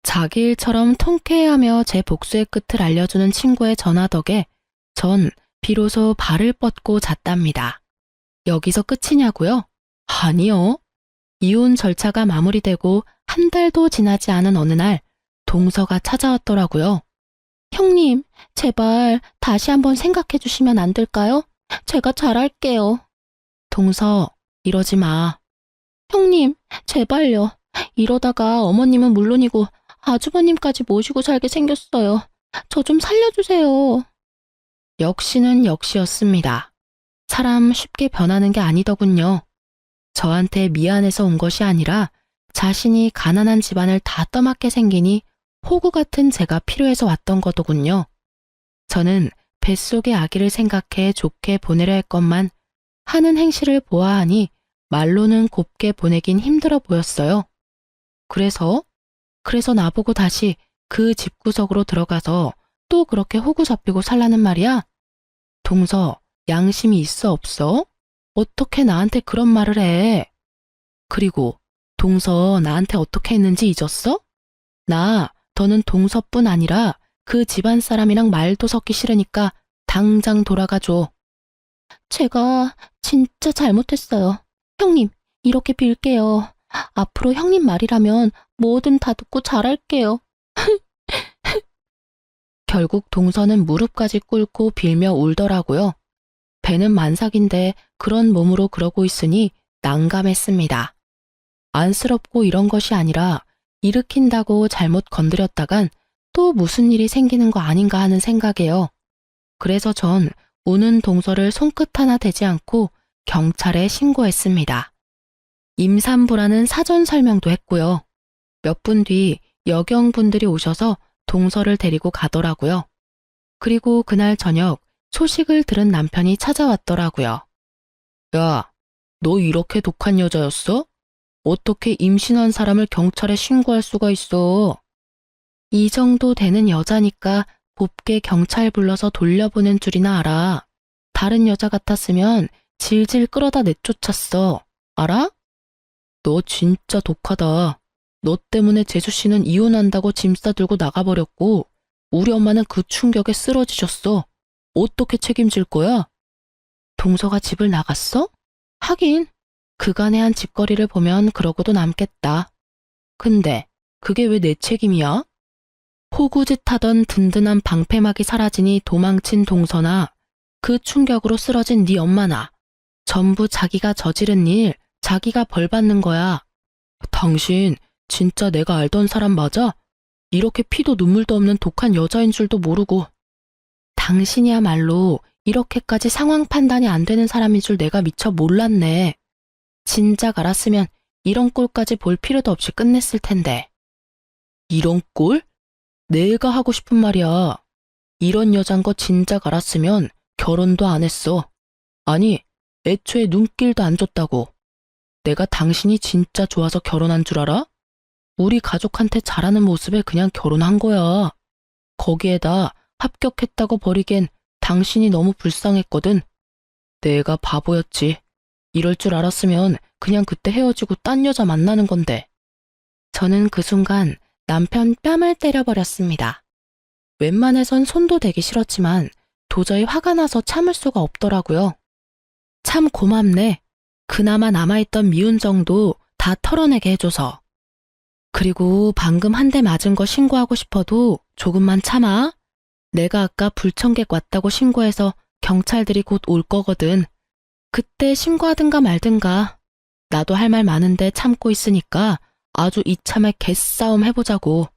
자기 일처럼 통쾌해하며 제 복수의 끝을 알려주는 친구의 전화 덕에 전 비로소 발을 뻗고 잤답니다. 여기서 끝이냐고요? 아니요. 이혼 절차가 마무리되고 한 달도 지나지 않은 어느 날 동서가 찾아왔더라고요. 형님, 제발 다시 한번 생각해 주시면 안 될까요? 제가 잘할게요. 동서, 이러지 마. 형님, 제발요. 이러다가 어머님은 물론이고 아주버님까지 모시고 살게 생겼어요. 저 좀 살려주세요. 역시는 역시였습니다. 사람 쉽게 변하는 게 아니더군요. 저한테 미안해서 온 것이 아니라 자신이 가난한 집안을 다 떠맡게 생기니 호구 같은 제가 필요해서 왔던 거더군요. 저는 뱃속의 아기를 생각해 좋게 보내려 했건만 하는 행실을 보아하니 말로는 곱게 보내긴 힘들어 보였어요. 그래서 나보고 다시 그 집구석으로 들어가서 또 그렇게 호구 잡히고 살라는 말이야? 동서, 양심이 있어 없어? 어떻게 나한테 그런 말을 해? 그리고 동서 나한테 어떻게 했는지 잊었어? 나 더는 동서뿐 아니라 그 집안 사람이랑 말도 섞기 싫으니까 당장 돌아가줘. 제가 진짜 잘못했어요. 형님, 이렇게 빌게요. 앞으로 형님 말이라면 뭐든 다 듣고 잘할게요. 결국 동서는 무릎까지 꿇고 빌며 울더라고요. 배는 만삭인데 그런 몸으로 그러고 있으니 난감했습니다. 안쓰럽고 이런 것이 아니라 일으킨다고 잘못 건드렸다간 또 무슨 일이 생기는 거 아닌가 하는 생각에요. 그래서 전 우는 동서를 손끝 하나 대지 않고 경찰에 신고했습니다. 임산부라는 사전 설명도 했고요. 몇 분 뒤 여경분들이 오셔서 동서를 데리고 가더라고요. 그리고 그날 저녁 소식을 들은 남편이 찾아왔더라고요. 야, 너 이렇게 독한 여자였어? 어떻게 임신한 사람을 경찰에 신고할 수가 있어? 이 정도 되는 여자니까 곱게 경찰 불러서 돌려보낸 줄이나 알아. 다른 여자 같았으면 질질 끌어다 내쫓았어. 알아? 너 진짜 독하다. 너 때문에 재수 씨는 이혼한다고 짐 싸들고 나가버렸고 우리 엄마는 그 충격에 쓰러지셨어. 어떻게 책임질 거야? 동서가 집을 나갔어? 하긴 그간의 한 짓거리를 보면 그러고도 남겠다. 근데 그게 왜 내 책임이야? 호구짓 하던 든든한 방패막이 사라지니 도망친 동서나 그 충격으로 쓰러진 네 엄마나 전부 자기가 저지른 일, 자기가 벌 받는 거야. 당신 진짜 내가 알던 사람 맞아? 이렇게 피도 눈물도 없는 독한 여자인 줄도 모르고. 당신이야말로 이렇게까지 상황 판단이 안 되는 사람인 줄 내가 미처 몰랐네. 진작 알았으면 이런 꼴까지 볼 필요도 없이 끝냈을 텐데. 이런 꼴? 내가 하고 싶은 말이야. 이런 여잔 거 진작 알았으면 결혼도 안 했어. 아니, 애초에 눈길도 안 줬다고. 내가 당신이 진짜 좋아서 결혼한 줄 알아? 우리 가족한테 잘하는 모습에 그냥 결혼한 거야. 거기에다 합격했다고 버리기엔 당신이 너무 불쌍했거든. 내가 바보였지. 이럴 줄 알았으면 그냥 그때 헤어지고 딴 여자 만나는 건데. 저는 그 순간 남편 뺨을 때려버렸습니다. 웬만해선 손도 대기 싫었지만 도저히 화가 나서 참을 수가 없더라고요. 참 고맙네. 그나마 남아있던 미운 정도 다 털어내게 해줘서. 그리고 방금 한 대 맞은 거 신고하고 싶어도 조금만 참아. 내가 아까 불청객 왔다고 신고해서 경찰들이 곧 올 거거든. 그때 신고하든가 말든가. 나도 할 말 많은데 참고 있으니까 아주 이참에 개싸움 해보자고.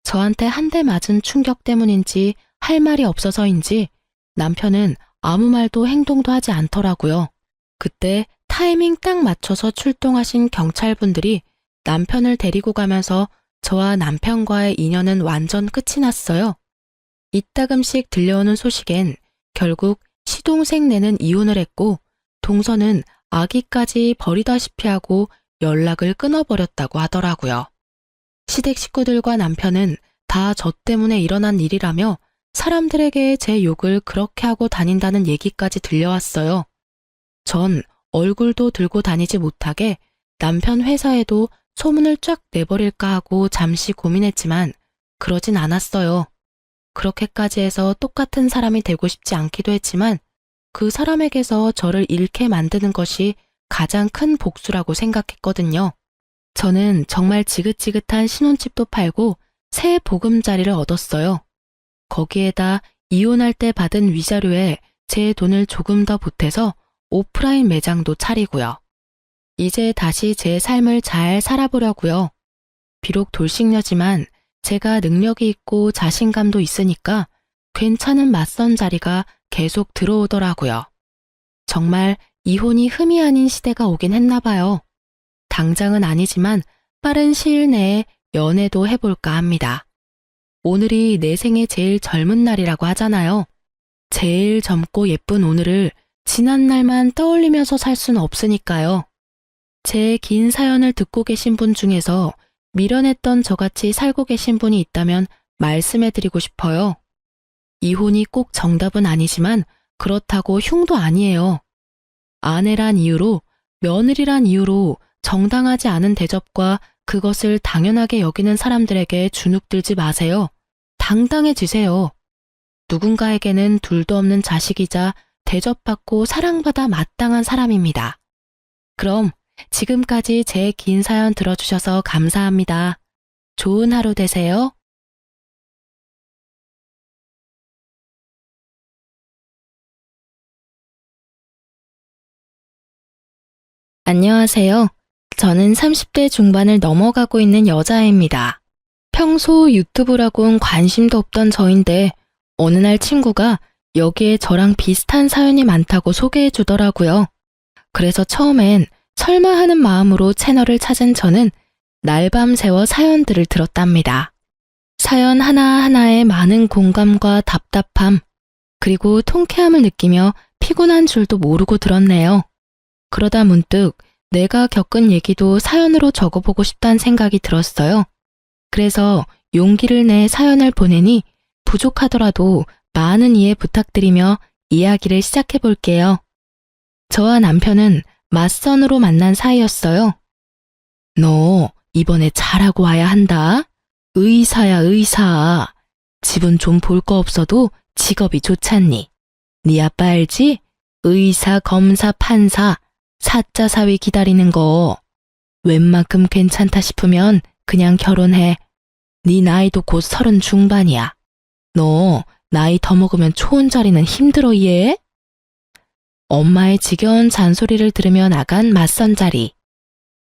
저한테 한 대 맞은 충격 때문인지 할 말이 없어서인지 남편은 아무 말도 행동도 하지 않더라고요. 그때 타이밍 딱 맞춰서 출동하신 경찰분들이 남편을 데리고 가면서 저와 남편과의 인연은 완전 끝이 났어요. 이따금씩 들려오는 소식엔 결국 시동생네는 이혼을 했고 동서는 아기까지 버리다시피 하고 연락을 끊어버렸다고 하더라고요. 시댁 식구들과 남편은 다 저 때문에 일어난 일이라며 사람들에게 제 욕을 그렇게 하고 다닌다는 얘기까지 들려왔어요. 전 얼굴도 들고 다니지 못하게 남편 회사에도 소문을 쫙 내버릴까 하고 잠시 고민했지만 그러진 않았어요. 그렇게까지 해서 똑같은 사람이 되고 싶지 않기도 했지만 그 사람에게서 저를 잃게 만드는 것이 가장 큰 복수라고 생각했거든요. 저는 정말 지긋지긋한 신혼집도 팔고 새 보금자리를 얻었어요. 거기에다 이혼할 때 받은 위자료에 제 돈을 조금 더 보태서 오프라인 매장도 차리고요. 이제 다시 제 삶을 잘 살아보려고요. 비록 돌싱녀지만 제가 능력이 있고 자신감도 있으니까 괜찮은 맞선 자리가 계속 들어오더라고요. 정말 이혼이 흠이 아닌 시대가 오긴 했나 봐요. 당장은 아니지만 빠른 시일 내에 연애도 해볼까 합니다. 오늘이 내 생애 제일 젊은 날이라고 하잖아요. 제일 젊고 예쁜 오늘을 지난 날만 떠올리면서 살 수는 없으니까요. 제 긴 사연을 듣고 계신 분 중에서 미련했던 저같이 살고 계신 분이 있다면 말씀해드리고 싶어요. 이혼이 꼭 정답은 아니지만 그렇다고 흉도 아니에요. 아내란 이유로, 며느리란 이유로 정당하지 않은 대접과 그것을 당연하게 여기는 사람들에게 주눅들지 마세요. 당당해지세요. 누군가에게는 둘도 없는 자식이자 대접받고 사랑받아 마땅한 사람입니다. 그럼 지금까지 제 긴 사연 들어주셔서 감사합니다. 좋은 하루 되세요. 안녕하세요. 저는 30대 중반을 넘어가고 있는 여자입니다. 평소 유튜브라곤 관심도 없던 저인데 어느 날 친구가 여기에 저랑 비슷한 사연이 많다고 소개해 주더라고요. 그래서 처음엔 설마 하는 마음으로 채널을 찾은 저는 날밤 새워 사연들을 들었답니다. 사연 하나하나에 많은 공감과 답답함, 그리고 통쾌함을 느끼며 피곤한 줄도 모르고 들었네요. 그러다 문득 내가 겪은 얘기도 사연으로 적어보고 싶다는 생각이 들었어요. 그래서 용기를 내 사연을 보내니 부족하더라도 많은 이해 부탁드리며 이야기를 시작해 볼게요. 저와 남편은 맞선으로 만난 사이였어요. 너 이번에 잘하고 와야 한다. 의사야, 의사. 집은 좀 볼 거 없어도 직업이 좋잖니. 네 아빠 알지? 의사, 검사, 판사, 사자 사위 기다리는 거. 웬만큼 괜찮다 싶으면 그냥 결혼해. 네 나이도 곧 30 중반이야. 너 나이 더 먹으면 초혼자리는 힘들어 얘? 엄마의 지겨운 잔소리를 들으며 나간 맞선 자리.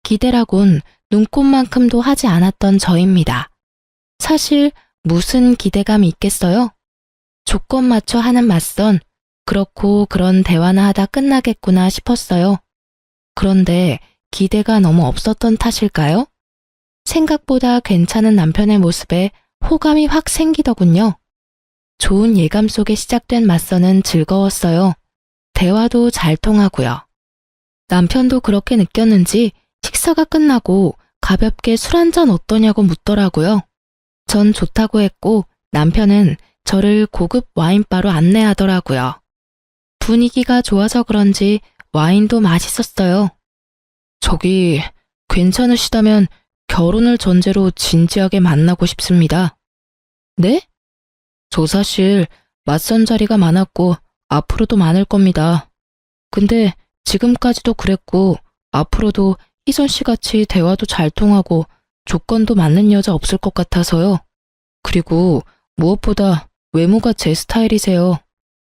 기대라곤 눈꼽만큼도 하지 않았던 저입니다. 사실 무슨 기대감이 있겠어요? 조건 맞춰 하는 맞선, 그렇고 그런 대화나 하다 끝나겠구나 싶었어요. 그런데 기대가 너무 없었던 탓일까요? 생각보다 괜찮은 남편의 모습에 호감이 확 생기더군요. 좋은 예감 속에 시작된 맞선은 즐거웠어요. 대화도 잘 통하고요. 남편도 그렇게 느꼈는지 식사가 끝나고 가볍게 술 한잔 어떠냐고 묻더라고요. 전 좋다고 했고 남편은 저를 고급 와인바로 안내하더라고요. 분위기가 좋아서 그런지 와인도 맛있었어요. 저기 괜찮으시다면 결혼을 전제로 진지하게 만나고 싶습니다. 네? 저 사실 맞선 자리가 많았고 앞으로도 많을 겁니다. 근데 지금까지도 그랬고 앞으로도 희선 씨 같이 대화도 잘 통하고 조건도 맞는 여자 없을 것 같아서요. 그리고 무엇보다 외모가 제 스타일이세요.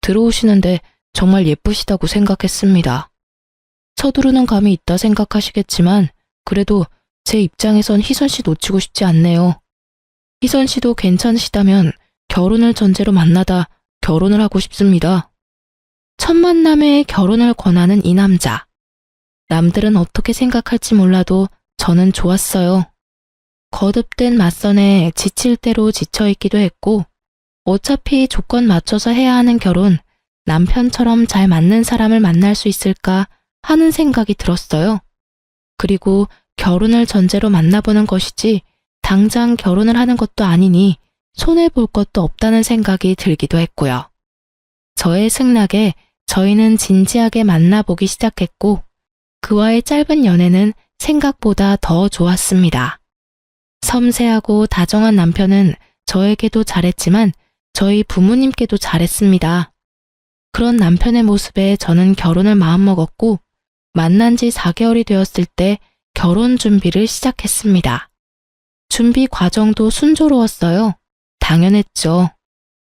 들어오시는데 정말 예쁘시다고 생각했습니다. 서두르는 감이 있다 생각하시겠지만 그래도 제 입장에선 희선 씨 놓치고 싶지 않네요. 희선 씨도 괜찮으시다면 결혼을 전제로 만나다 결혼을 하고 싶습니다. 첫 만남에 결혼을 권하는 이 남자. 남들은 어떻게 생각할지 몰라도 저는 좋았어요. 거듭된 맞선에 지칠 대로 지쳐있기도 했고 어차피 조건 맞춰서 해야 하는 결혼, 남편처럼 잘 맞는 사람을 만날 수 있을까 하는 생각이 들었어요. 그리고 결혼을 전제로 만나보는 것이지 당장 결혼을 하는 것도 아니니 손해볼 것도 없다는 생각이 들기도 했고요. 저의 승낙에 저희는 진지하게 만나보기 시작했고 그와의 짧은 연애는 생각보다 더 좋았습니다. 섬세하고 다정한 남편은 저에게도 잘했지만 저희 부모님께도 잘했습니다. 그런 남편의 모습에 저는 결혼을 마음먹었고 만난 지 4개월이 되었을 때 결혼 준비를 시작했습니다. 준비 과정도 순조로웠어요. 당연했죠.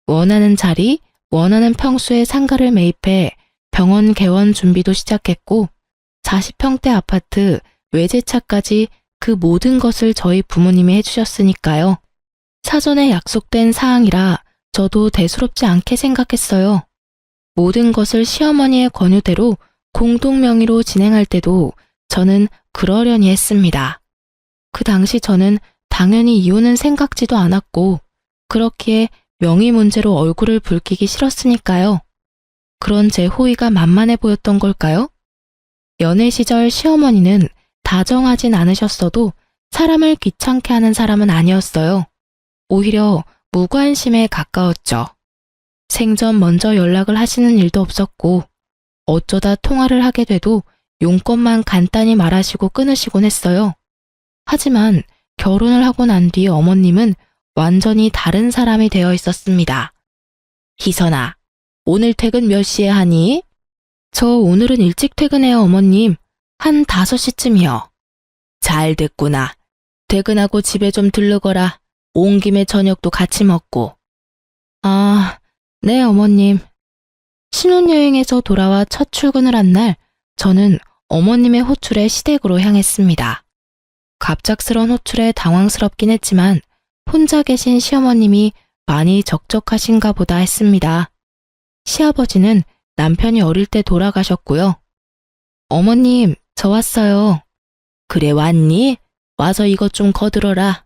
원하는 자리, 원하는 평수의 상가를 매입해 병원 개원 준비도 시작했고 40평대 아파트, 외제차까지 그 모든 것을 저희 부모님이 해주셨으니까요. 사전에 약속된 사항이라 저도 대수롭지 않게 생각했어요. 모든 것을 시어머니의 권유대로 공동 명의로 진행할 때도 저는 그러려니 했습니다. 그 당시 저는 당연히 이혼은 생각지도 않았고 그렇기에 명의 문제로 얼굴을 붉히기 싫었으니까요. 그런 제 호의가 만만해 보였던 걸까요? 연애 시절 시어머니는 다정하진 않으셨어도 사람을 귀찮게 하는 사람은 아니었어요. 오히려 무관심에 가까웠죠. 생전 먼저 연락을 하시는 일도 없었고 어쩌다 통화를 하게 돼도 용건만 간단히 말하시고 끊으시곤 했어요. 하지만 결혼을 하고 난 뒤 어머님은 완전히 다른 사람이 되어 있었습니다. 희선아, 오늘 퇴근 몇 시에 하니? 저 오늘은 일찍 퇴근해요, 어머님. 한 5시쯤이요. 잘 됐구나. 퇴근하고 집에 좀 들르거라. 온 김에 저녁도 같이 먹고. 아, 네, 어머님. 신혼여행에서 돌아와 첫 출근을 한 날, 저는 어머님의 호출에 시댁으로 향했습니다. 갑작스런 호출에 당황스럽긴 했지만 혼자 계신 시어머님이 많이 적적하신가 보다 했습니다. 시아버지는 남편이 어릴 때 돌아가셨고요. 어머님, 저 왔어요. 그래 왔니? 와서 이것 좀 거들어라.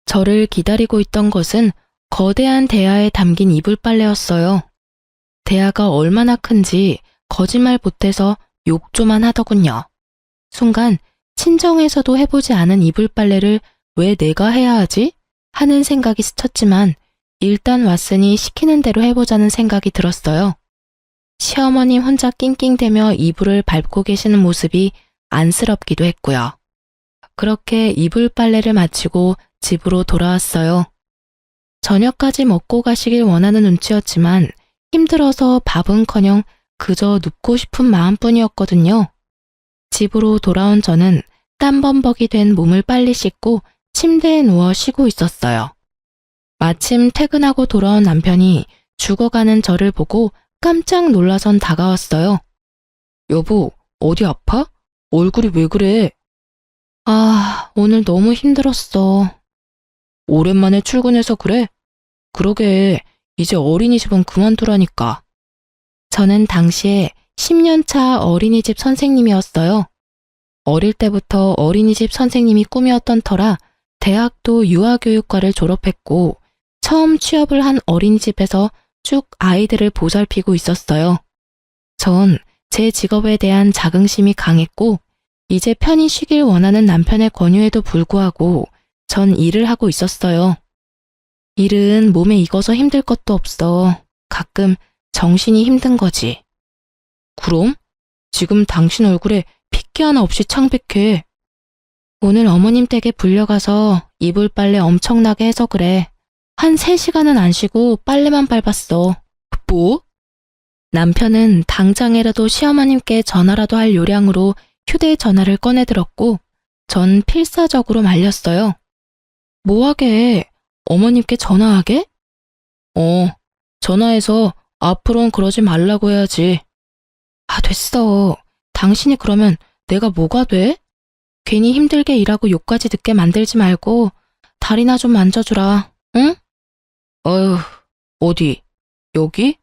저를 기다리고 있던 것은 거대한 대야에 담긴 이불 빨래였어요. 대야가 얼마나 큰지 거짓말 보태서 욕조만 하더군요. 순간 친정에서도 해보지 않은 이불 빨래를 왜 내가 해야 하지? 하는 생각이 스쳤지만 일단 왔으니 시키는 대로 해보자는 생각이 들었어요. 시어머님 혼자 낑낑대며 이불을 밟고 계시는 모습이 안쓰럽기도 했고요. 그렇게 이불 빨래를 마치고 집으로 돌아왔어요. 저녁까지 먹고 가시길 원하는 눈치였지만 힘들어서 밥은커녕 그저 눕고 싶은 마음뿐이었거든요. 집으로 돌아온 저는 땀범벅이 된 몸을 빨리 씻고 침대에 누워 쉬고 있었어요. 마침 퇴근하고 돌아온 남편이 죽어가는 저를 보고 깜짝 놀라선 다가왔어요. 여보, 어디 아파? 얼굴이 왜 그래? 아, 오늘 너무 힘들었어. 오랜만에 출근해서 그래? 그러게, 이제 어린이집은 그만두라니까. 저는 당시에 10년차 어린이집 선생님이었어요. 어릴 때부터 어린이집 선생님이 꿈이었던 터라 대학도 유아교육과를 졸업했고 처음 취업을 한 어린이집에서 쭉 아이들을 보살피고 있었어요. 전 제 직업에 대한 자긍심이 강했고 이제 편히 쉬길 원하는 남편의 권유에도 불구하고 전 일을 하고 있었어요. 일은 몸에 익어서 힘들 것도 없어. 가끔 정신이 힘든 거지. 그럼? 지금 당신 얼굴에 핏기 하나 없이 창백해. 오늘 어머님 댁에 불려가서 이불 빨래 엄청나게 해서 그래. 한 3시간은 안 쉬고 빨래만 밟았어. 뭐? 남편은 당장이라도 시어머님께 전화라도 할 요량으로 휴대전화를 꺼내들었고 전 필사적으로 말렸어요. 뭐하게? 어머님께 전화하게? 전화해서 앞으로는 그러지 말라고 해야지. 아, 됐어. 당신이 그러면 내가 뭐가 돼? 괜히 힘들게 일하고 욕까지 듣게 만들지 말고 다리나 좀 만져주라, 응? 어휴, 어디? 여기?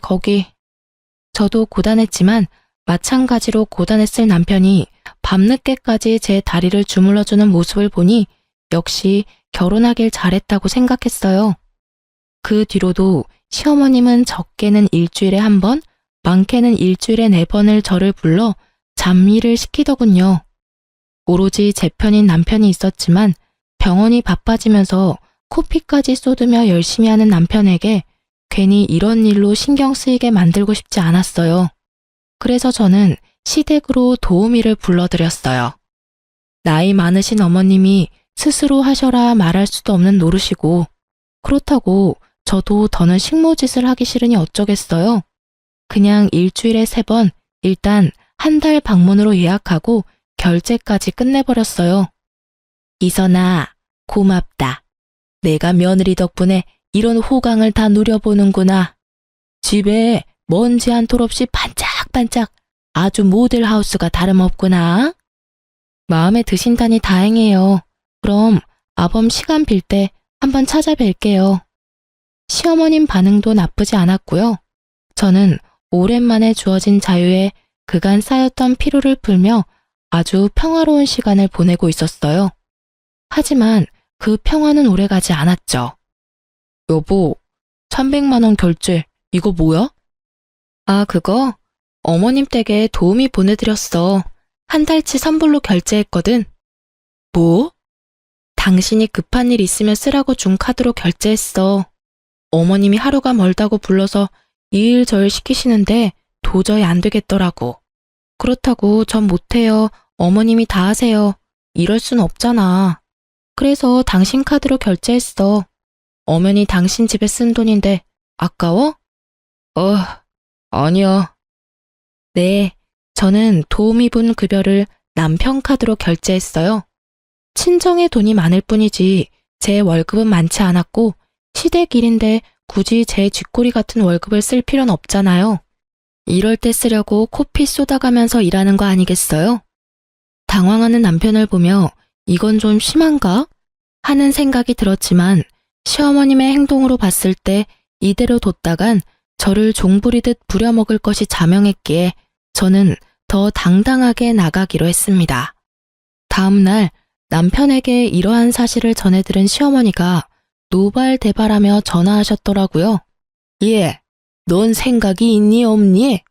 거기. 저도 고단했지만 마찬가지로 고단했을 남편이 밤늦게까지 제 다리를 주물러주는 모습을 보니 역시 결혼하길 잘했다고 생각했어요. 그 뒤로도 시어머님은 적게는 일주일에 1번, 많게는 일주일에 4번을 저를 불러 잠일을 시키더군요. 오로지 제 편인 남편이 있었지만 병원이 바빠지면서 코피까지 쏟으며 열심히 하는 남편에게 괜히 이런 일로 신경 쓰이게 만들고 싶지 않았어요. 그래서 저는 시댁으로 도우미를 불러들였어요. 나이 많으신 어머님이 스스로 하셔라 말할 수도 없는 노릇이고 그렇다고 저도 더는 식모짓을 하기 싫으니 어쩌겠어요. 그냥 일주일에 3번 일단 한 달 방문으로 예약하고 결제까지 끝내버렸어요. 이선아, 고맙다. 내가 며느리 덕분에 이런 호강을 다 누려보는구나. 집에 먼지 한 톨 없이 반짝반짝 아주 모델하우스가 다름없구나. 마음에 드신다니 다행이에요. 그럼 아범 시간 빌 때 한번 찾아뵐게요. 시어머님 반응도 나쁘지 않았고요. 저는 오랜만에 주어진 자유에 그간 쌓였던 피로를 풀며 아주 평화로운 시간을 보내고 있었어요. 하지만 그 평화는 오래가지 않았죠. 여보, 300만 원 결제, 이거 뭐야? 아, 그거? 어머님 댁에 도우미 보내드렸어. 한 달치 선불로 결제했거든. 뭐? 당신이 급한 일 있으면 쓰라고 준 카드로 결제했어. 어머님이 하루가 멀다고 불러서 이 일 저 일 시키시는데 도저히 안 되겠더라고. 그렇다고 전 못해요. 어머님이 다 하세요. 이럴 순 없잖아. 그래서 당신 카드로 결제했어. 엄연히 당신 집에 쓴 돈인데 아까워? 아니야. 네, 저는 도우미분 급여를 남편 카드로 결제했어요. 친정에 돈이 많을 뿐이지 제 월급은 많지 않았고 시댁 일인데 굳이 제 쥐꼬리 같은 월급을 쓸 필요는 없잖아요. 이럴 때 쓰려고 코피 쏟아가면서 일하는 거 아니겠어요? 당황하는 남편을 보며 이건 좀 심한가? 하는 생각이 들었지만 시어머님의 행동으로 봤을 때 이대로 뒀다간 저를 종부리듯 부려먹을 것이 자명했기에 저는 더 당당하게 나가기로 했습니다. 다음 날 남편에게 이러한 사실을 전해들은 시어머니가 노발대발하며 전화하셨더라고요. 넌 생각이 있니 없니?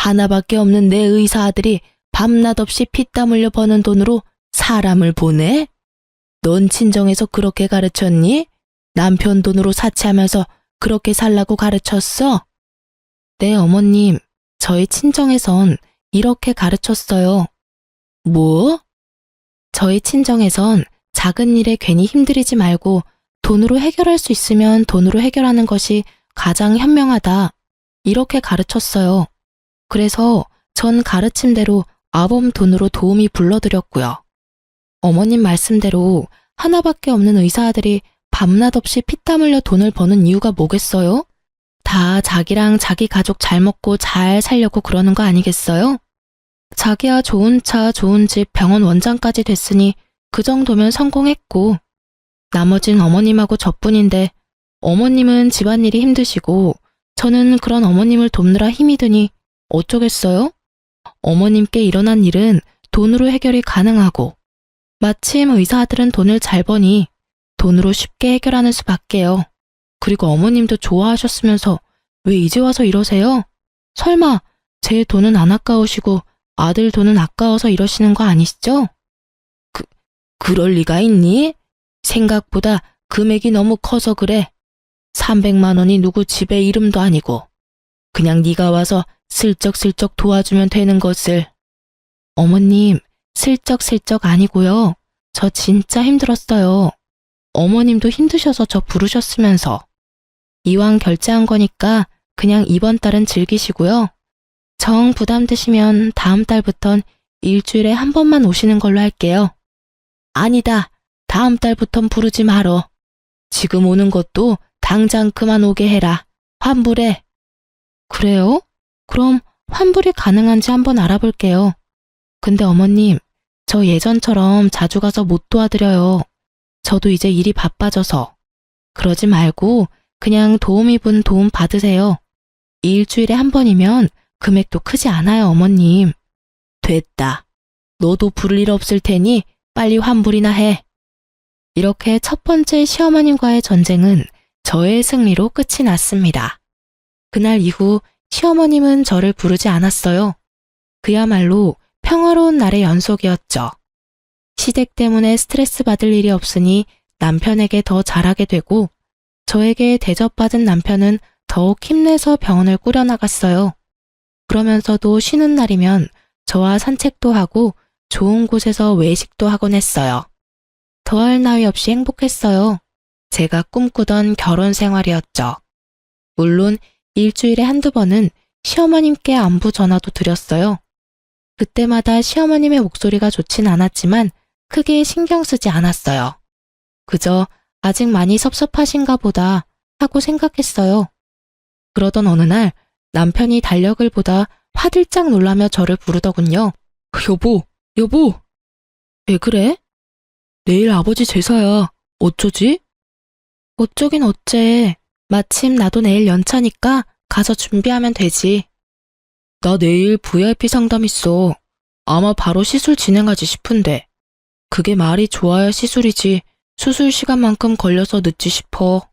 하나밖에 없는 내 의사 아들이 밤낮 없이 피땀 흘려 버는 돈으로 사람을 보내? 넌 친정에서 그렇게 가르쳤니? 남편 돈으로 사치하면서 그렇게 살라고 가르쳤어? 네, 어머님. 저희 친정에선 이렇게 가르쳤어요. 뭐? 저희 친정에선 작은 일에 괜히 힘들이지 말고 돈으로 해결할 수 있으면 돈으로 해결하는 것이 가장 현명하다. 이렇게 가르쳤어요. 그래서 전 가르침대로 아범 돈으로 도우미 불러드렸고요. 어머님 말씀대로 하나밖에 없는 의사 아들이 밤낮 없이 피땀 흘려 돈을 버는 이유가 뭐겠어요? 다 자기랑 자기 가족 잘 먹고 잘 살려고 그러는 거 아니겠어요? 자기야 좋은 차, 좋은 집, 병원 원장까지 됐으니 그 정도면 성공했고, 나머진 어머님하고 저뿐인데 어머님은 집안일이 힘드시고 저는 그런 어머님을 돕느라 힘이 드니 어쩌겠어요? 어머님께 일어난 일은 돈으로 해결이 가능하고 마침 의사 아들은 돈을 잘 버니 돈으로 쉽게 해결하는 수밖에요. 그리고 어머님도 좋아하셨으면서 왜 이제 와서 이러세요? 설마 제 돈은 안 아까우시고 아들 돈은 아까워서 이러시는 거 아니시죠? 그럴 리가 있니? 생각보다 금액이 너무 커서 그래. 300만 원이 누구 집의 이름도 아니고 그냥 네가 와서 슬쩍슬쩍 도와주면 되는 것을. 어머님, 슬쩍슬쩍 아니고요. 저 진짜 힘들었어요. 어머님도 힘드셔서 저 부르셨으면서. 이왕 결제한 거니까 그냥 이번 달은 즐기시고요. 정 부담되시면 다음 달부턴 일주일에 한 번만 오시는 걸로 할게요. 아니다. 다음 달부턴 부르지 말어. 지금 오는 것도 당장 그만 오게 해라. 환불해. 그래요? 그럼 환불이 가능한지 한번 알아볼게요. 근데 어머님, 저 예전처럼 자주 가서 못 도와드려요. 저도 이제 일이 바빠져서. 그러지 말고 그냥 도우미분 도움 받으세요. 일주일에 한 번이면 금액도 크지 않아요, 어머님. 됐다. 너도 부를 일 없을 테니 빨리 환불이나 해. 이렇게 첫 번째 시어머님과의 전쟁은 저의 승리로 끝이 났습니다. 그날 이후 시어머님은 저를 부르지 않았어요. 그야말로 평화로운 날의 연속이었죠. 시댁 때문에 스트레스 받을 일이 없으니 남편에게 더 잘하게 되고 저에게 대접받은 남편은 더욱 힘내서 병원을 꾸려나갔어요. 그러면서도 쉬는 날이면 저와 산책도 하고 좋은 곳에서 외식도 하곤 했어요. 더할 나위 없이 행복했어요. 제가 꿈꾸던 결혼 생활이었죠. 물론 일주일에 한두 번은 시어머님께 안부 전화도 드렸어요. 그때마다 시어머님의 목소리가 좋진 않았지만 크게 신경 쓰지 않았어요. 그저 아직 많이 섭섭하신가 보다 하고 생각했어요. 그러던 어느 날 남편이 달력을 보다 화들짝 놀라며 저를 부르더군요. 여보. 왜 그래? 내일 아버지 제사야. 어쩌지? 어쩌긴 어째. 마침 나도 내일 연차니까 가서 준비하면 되지. 나 내일 VIP 상담 있어. 아마 바로 시술 진행하지 싶은데. 그게 말이 좋아야 시술이지. 수술 시간만큼 걸려서 늦지 싶어.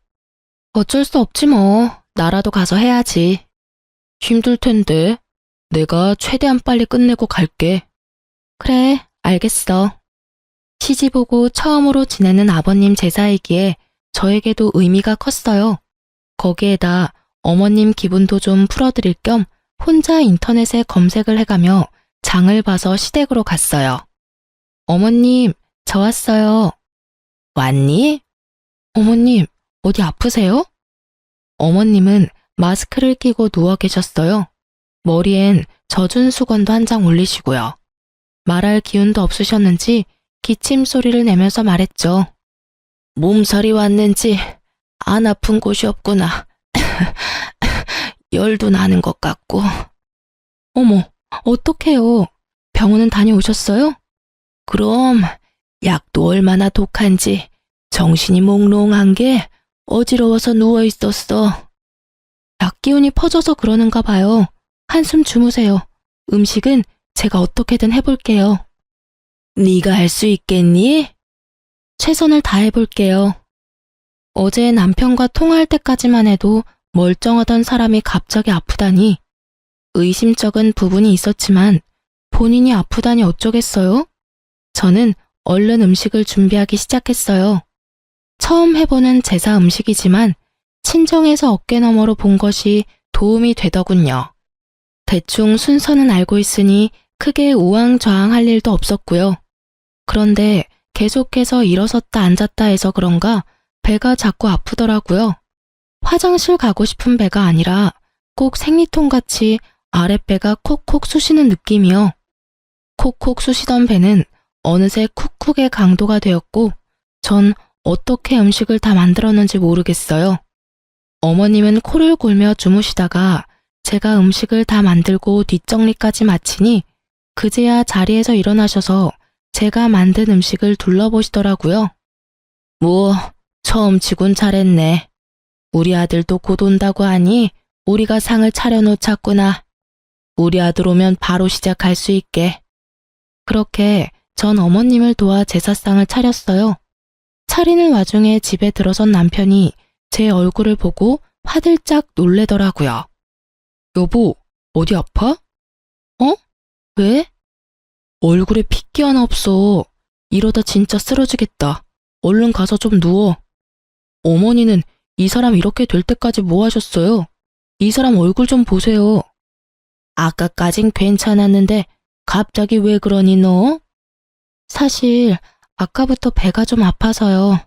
어쩔 수 없지 뭐. 나라도 가서 해야지. 힘들 텐데. 내가 최대한 빨리 끝내고 갈게. 그래, 알겠어. 시집 오고 처음으로 지내는 아버님 제사이기에 저에게도 의미가 컸어요. 거기에다 어머님 기분도 좀 풀어드릴 겸 혼자 인터넷에 검색을 해가며 장을 봐서 시댁으로 갔어요. 어머님, 저 왔어요. 왔니? 어머님, 어디 아프세요? 어머님은 마스크를 끼고 누워 계셨어요. 머리엔 젖은 수건도 한 장 올리시고요. 말할 기운도 없으셨는지 기침 소리를 내면서 말했죠. 몸살이 왔는지 안 아픈 곳이 없구나. 열도 나는 것 같고. 어머, 어떡해요. 병원은 다녀오셨어요? 그럼 약도 얼마나 독한지 정신이 몽롱한 게 어지러워서 누워 있었어. 약 기운이 퍼져서 그러는가 봐요. 한숨 주무세요. 음식은 제가 어떻게든 해볼게요. 네가 할 수 있겠니? 최선을 다해볼게요. 어제 남편과 통화할 때까지만 해도 멀쩡하던 사람이 갑자기 아프다니 의심쩍은 부분이 있었지만 본인이 아프다니 어쩌겠어요? 저는 얼른 음식을 준비하기 시작했어요. 처음 해보는 제사 음식이지만 친정에서 어깨너머로 본 것이 도움이 되더군요. 대충 순서는 알고 있으니 크게 우왕좌왕할 일도 없었고요. 그런데 계속해서 일어섰다 앉았다 해서 그런가 배가 자꾸 아프더라고요. 화장실 가고 싶은 배가 아니라 꼭 생리통같이 아랫배가 콕콕 쑤시는 느낌이요. 콕콕 쑤시던 배는 어느새 쿡쿡의 강도가 되었고 전 어떻게 음식을 다 만들었는지 모르겠어요. 어머님은 코를 골며 주무시다가 제가 음식을 다 만들고 뒷정리까지 마치니 그제야 자리에서 일어나셔서 제가 만든 음식을 둘러보시더라고요. 뭐, 처음 치곤 잘했네. 우리 아들도 곧 온다고 하니 우리가 상을 차려놓자꾸나. 우리 아들 오면 바로 시작할 수 있게. 그렇게 전 어머님을 도와 제사상을 차렸어요. 차리는 와중에 집에 들어선 남편이 제 얼굴을 보고 화들짝 놀래더라고요. 여보, 어디 아파? 어? 왜? 얼굴에 핏기 하나 없어. 이러다 진짜 쓰러지겠다. 얼른 가서 좀 누워. 어머니는 이 사람 이렇게 될 때까지 뭐 하셨어요? 이 사람 얼굴 좀 보세요. 아까까진 괜찮았는데 갑자기 왜 그러니 너? 사실 아까부터 배가 좀 아파서요.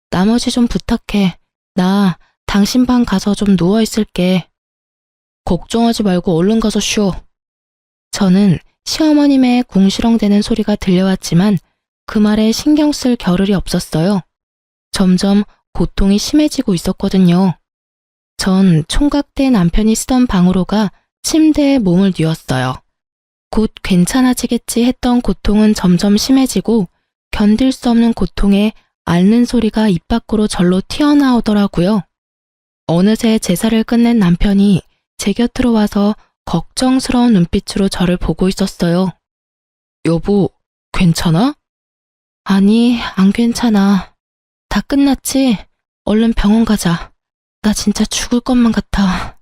나머지 좀 부탁해. 나 당신 방 가서 좀 누워있을게. 걱정하지 말고 얼른 가서 쉬어. 저는 시어머님의 궁시렁대는 소리가 들려왔지만 그 말에 신경 쓸 겨를이 없었어요. 점점 고통이 심해지고 있었거든요. 전 총각대 남편이 쓰던 방으로 가 침대에 몸을 뉘었어요. 곧 괜찮아지겠지 했던 고통은 점점 심해지고 견딜 수 없는 고통에 앓는 소리가 입 밖으로 절로 튀어나오더라고요. 어느새 제사를 끝낸 남편이 제 곁으로 와서 걱정스러운 눈빛으로 저를 보고 있었어요. 여보, 괜찮아? 아니, 안 괜찮아. 다 끝났지? 얼른 병원 가자. 나 진짜 죽을 것만 같아.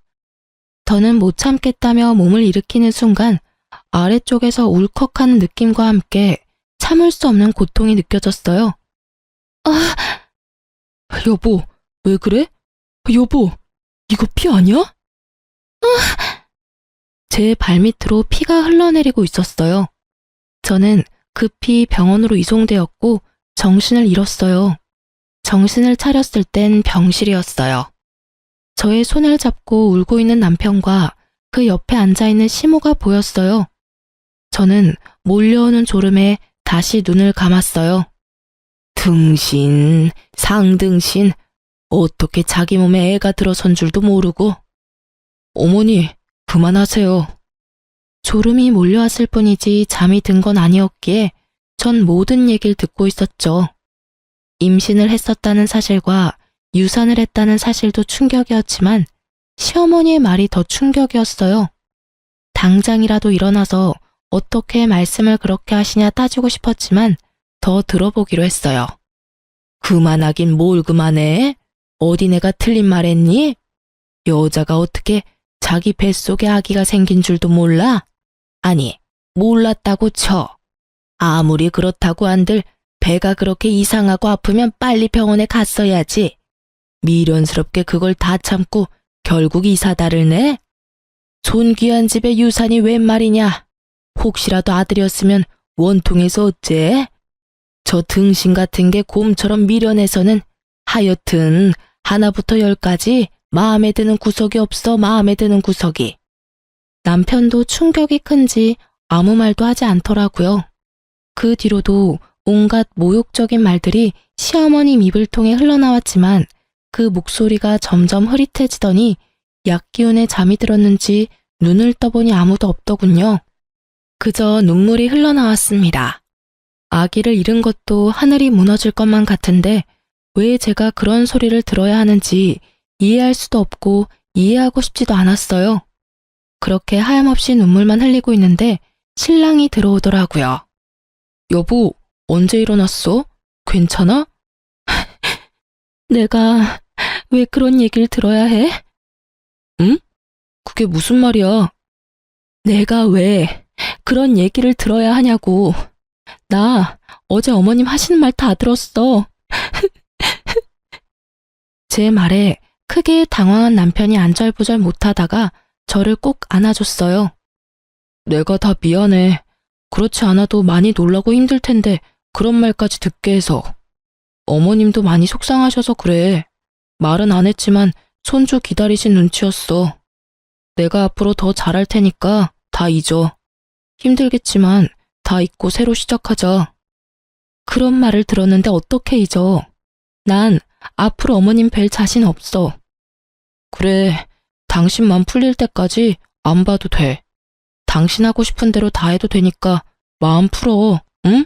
더는 못 참겠다며 몸을 일으키는 순간 아래쪽에서 울컥하는 느낌과 함께 참을 수 없는 고통이 느껴졌어요. 아, 여보, 왜 그래? 여보, 이거 피 아니야? 제 발밑으로 피가 흘러내리고 있었어요. 저는 급히 병원으로 이송되었고 정신을 잃었어요. 정신을 차렸을 땐 병실이었어요. 저의 손을 잡고 울고 있는 남편과 그 옆에 앉아있는 시모가 보였어요. 저는 몰려오는 졸음에 다시 눈을 감았어요. 등신, 상등신, 어떻게 자기 몸에 애가 들어선 줄도 모르고. 어머니, 그만하세요. 졸음이 몰려왔을 뿐이지 잠이 든 건 아니었기에 전 모든 얘기를 듣고 있었죠. 임신을 했었다는 사실과 유산을 했다는 사실도 충격이었지만 시어머니의 말이 더 충격이었어요. 당장이라도 일어나서 어떻게 말씀을 그렇게 하시냐 따지고 싶었지만 더 들어보기로 했어요. 그만하긴 뭘 그만해? 어디 내가 틀린 말 했니? 여자가 어떻게 자기 뱃속에 아기가 생긴 줄도 몰라? 아니, 몰랐다고 쳐. 아무리 그렇다고 한들 배가 그렇게 이상하고 아프면 빨리 병원에 갔어야지. 미련스럽게 그걸 다 참고 결국 이사다를 내? 존귀한 집의 유산이 웬 말이냐? 혹시라도 아들이었으면 원통해서 어째? 저 등신 같은 게 곰처럼 미련해서는 하여튼 하나부터 열까지 마음에 드는 구석이 없어. 마음에 드는 구석이. 남편도 충격이 큰지 아무 말도 하지 않더라고요. 그 뒤로도 온갖 모욕적인 말들이 시어머님 입을 통해 흘러나왔지만 그 목소리가 점점 흐릿해지더니 약기운에 잠이 들었는지 눈을 떠보니 아무도 없더군요. 그저 눈물이 흘러나왔습니다. 아기를 잃은 것도 하늘이 무너질 것만 같은데 왜 제가 그런 소리를 들어야 하는지 이해할 수도 없고 이해하고 싶지도 않았어요. 그렇게 하염없이 눈물만 흘리고 있는데 신랑이 들어오더라고요. 여보, 언제 일어났어? 괜찮아? 내가 왜 그런 얘기를 들어야 해? 응? 그게 무슨 말이야? 내가 왜 그런 얘기를 들어야 하냐고. 나 어제 어머님 하시는 말 다 들었어. 제 말에 크게 당황한 남편이 안절부절 못하다가 저를 꼭 안아줬어요. 내가 다 미안해. 그렇지 않아도 많이 놀라고 힘들 텐데 그런 말까지 듣게 해서. 어머님도 많이 속상하셔서 그래. 말은 안 했지만 손주 기다리신 눈치였어. 내가 앞으로 더 잘할 테니까 다 잊어. 힘들겠지만 다 잊고 새로 시작하자. 그런 말을 들었는데 어떻게 잊어? 난 앞으로 어머님 뵐 자신 없어. 그래, 당신만 풀릴 때까지 안 봐도 돼. 당신 하고 싶은 대로 다 해도 되니까 마음 풀어, 응?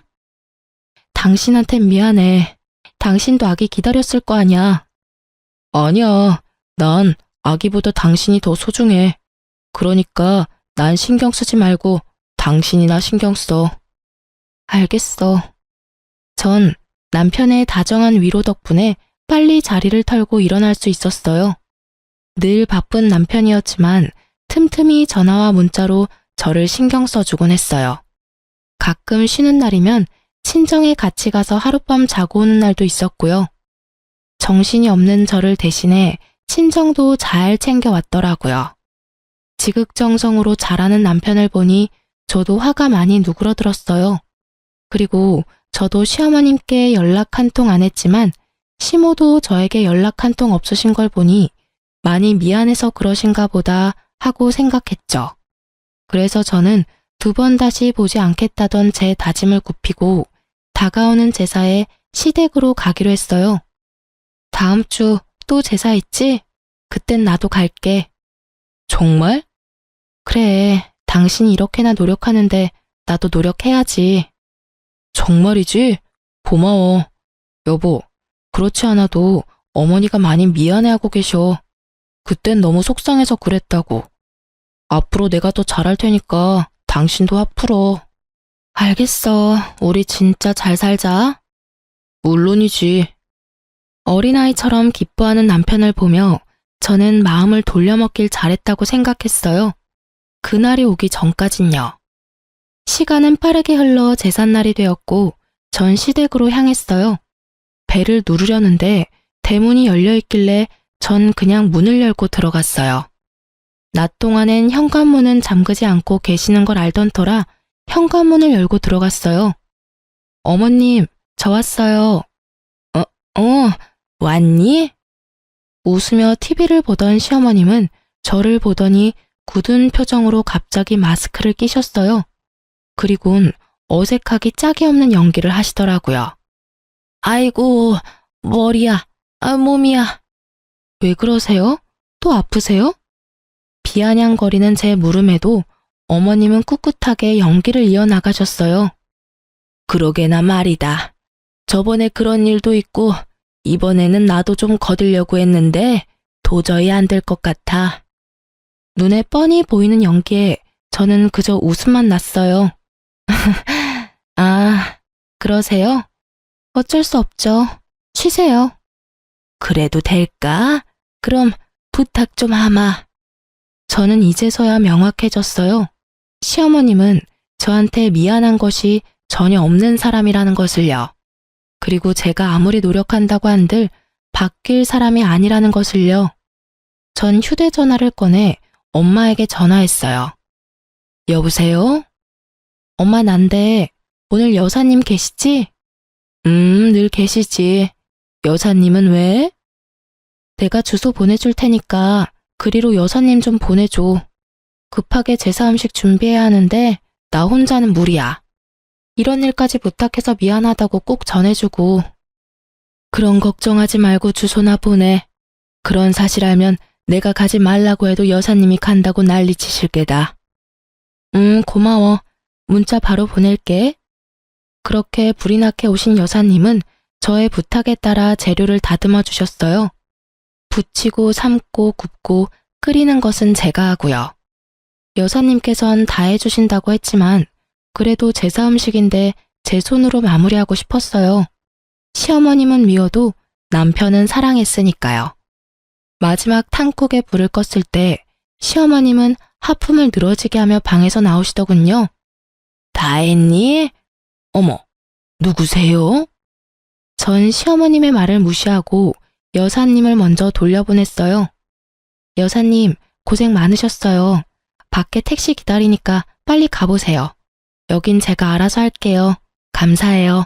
당신한텐 미안해. 당신도 아기 기다렸을 거 아니야. 아니야, 난 아기보다 당신이 더 소중해. 그러니까 난 신경 쓰지 말고 당신이나 신경 써. 알겠어. 전 남편의 다정한 위로 덕분에 빨리 자리를 털고 일어날 수 있었어요. 늘 바쁜 남편이었지만 틈틈이 전화와 문자로 저를 신경 써주곤 했어요. 가끔 쉬는 날이면 친정에 같이 가서 하룻밤 자고 오는 날도 있었고요. 정신이 없는 저를 대신해 친정도 잘 챙겨왔더라고요. 지극정성으로 잘하는 남편을 보니 저도 화가 많이 누그러들었어요. 그리고 저도 시어머님께 연락 한 통 안 했지만 시모도 저에게 연락 한 통 없으신 걸 보니 많이 미안해서 그러신가 보다 하고 생각했죠. 그래서 저는 2번 다시 보지 않겠다던 제 다짐을 굽히고 다가오는 제사에 시댁으로 가기로 했어요. 다음 주 또 제사 있지? 그땐 나도 갈게. 정말? 그래, 당신이 이렇게나 노력하는데 나도 노력해야지. 정말이지? 고마워. 여보, 그렇지 않아도 어머니가 많이 미안해하고 계셔. 그땐 너무 속상해서 그랬다고. 앞으로 내가 더 잘할 테니까 당신도 화 풀어. 알겠어. 우리 진짜 잘 살자. 물론이지. 어린아이처럼 기뻐하는 남편을 보며 저는 마음을 돌려먹길 잘했다고 생각했어요. 그날이 오기 전까진요. 시간은 빠르게 흘러 제삿날이 되었고 전 시댁으로 향했어요. 배를 누르려는데 대문이 열려있길래 전 그냥 문을 열고 들어갔어요. 낮 동안엔 현관문은 잠그지 않고 계시는 걸 알던 터라 현관문을 열고 들어갔어요. 어머님, 저 왔어요. 왔니? 웃으며 TV를 보던 시어머님은 저를 보더니 굳은 표정으로 갑자기 마스크를 끼셨어요. 그리곤 어색하기 짝이 없는 연기를 하시더라고요. 아이고, 머리야, 몸이야. 왜 그러세요? 또 아프세요? 비아냥거리는 제 물음에도 어머님은 꿋꿋하게 연기를 이어나가셨어요. 그러게나 말이다. 저번에 그런 일도 있고 이번에는 나도 좀 거들려고 했는데 도저히 안 될 것 같아. 눈에 뻔히 보이는 연기에 저는 그저 웃음만 났어요. 아, 그러세요? 어쩔 수 없죠. 쉬세요. 그래도 될까? 그럼 부탁 좀 하마. 저는 이제서야 명확해졌어요. 시어머님은 저한테 미안한 것이 전혀 없는 사람이라는 것을요. 그리고 제가 아무리 노력한다고 한들 바뀔 사람이 아니라는 것을요. 전 휴대전화를 꺼내 엄마에게 전화했어요. 여보세요? 엄마 난데 오늘 여사님 계시지? 늘 계시지. 여사님은 왜? 내가 주소 보내줄 테니까 그리로 여사님 좀 보내줘. 급하게 제사 음식 준비해야 하는데 나 혼자는 무리야. 이런 일까지 부탁해서 미안하다고 꼭 전해주고. 그런 걱정하지 말고 주소나 보내. 그런 사실 알면 내가 가지 말라고 해도 여사님이 간다고 난리치실 게다. 고마워. 문자 바로 보낼게. 그렇게 불이 나게 오신 여사님은 저의 부탁에 따라 재료를 다듬어 주셨어요. 부치고 삶고 굽고 끓이는 것은 제가 하고요. 여사님께선 다 해주신다고 했지만 그래도 제사 음식인데 제 손으로 마무리하고 싶었어요. 시어머님은 미워도 남편은 사랑했으니까요. 마지막 탕국에 불을 껐을 때 시어머님은 하품을 늘어지게 하며 방에서 나오시더군요. 다 했니? 어머, 누구세요? 전 시어머님의 말을 무시하고 여사님을 먼저 돌려보냈어요. 여사님, 고생 많으셨어요. 밖에 택시 기다리니까 빨리 가보세요. 여긴 제가 알아서 할게요. 감사해요.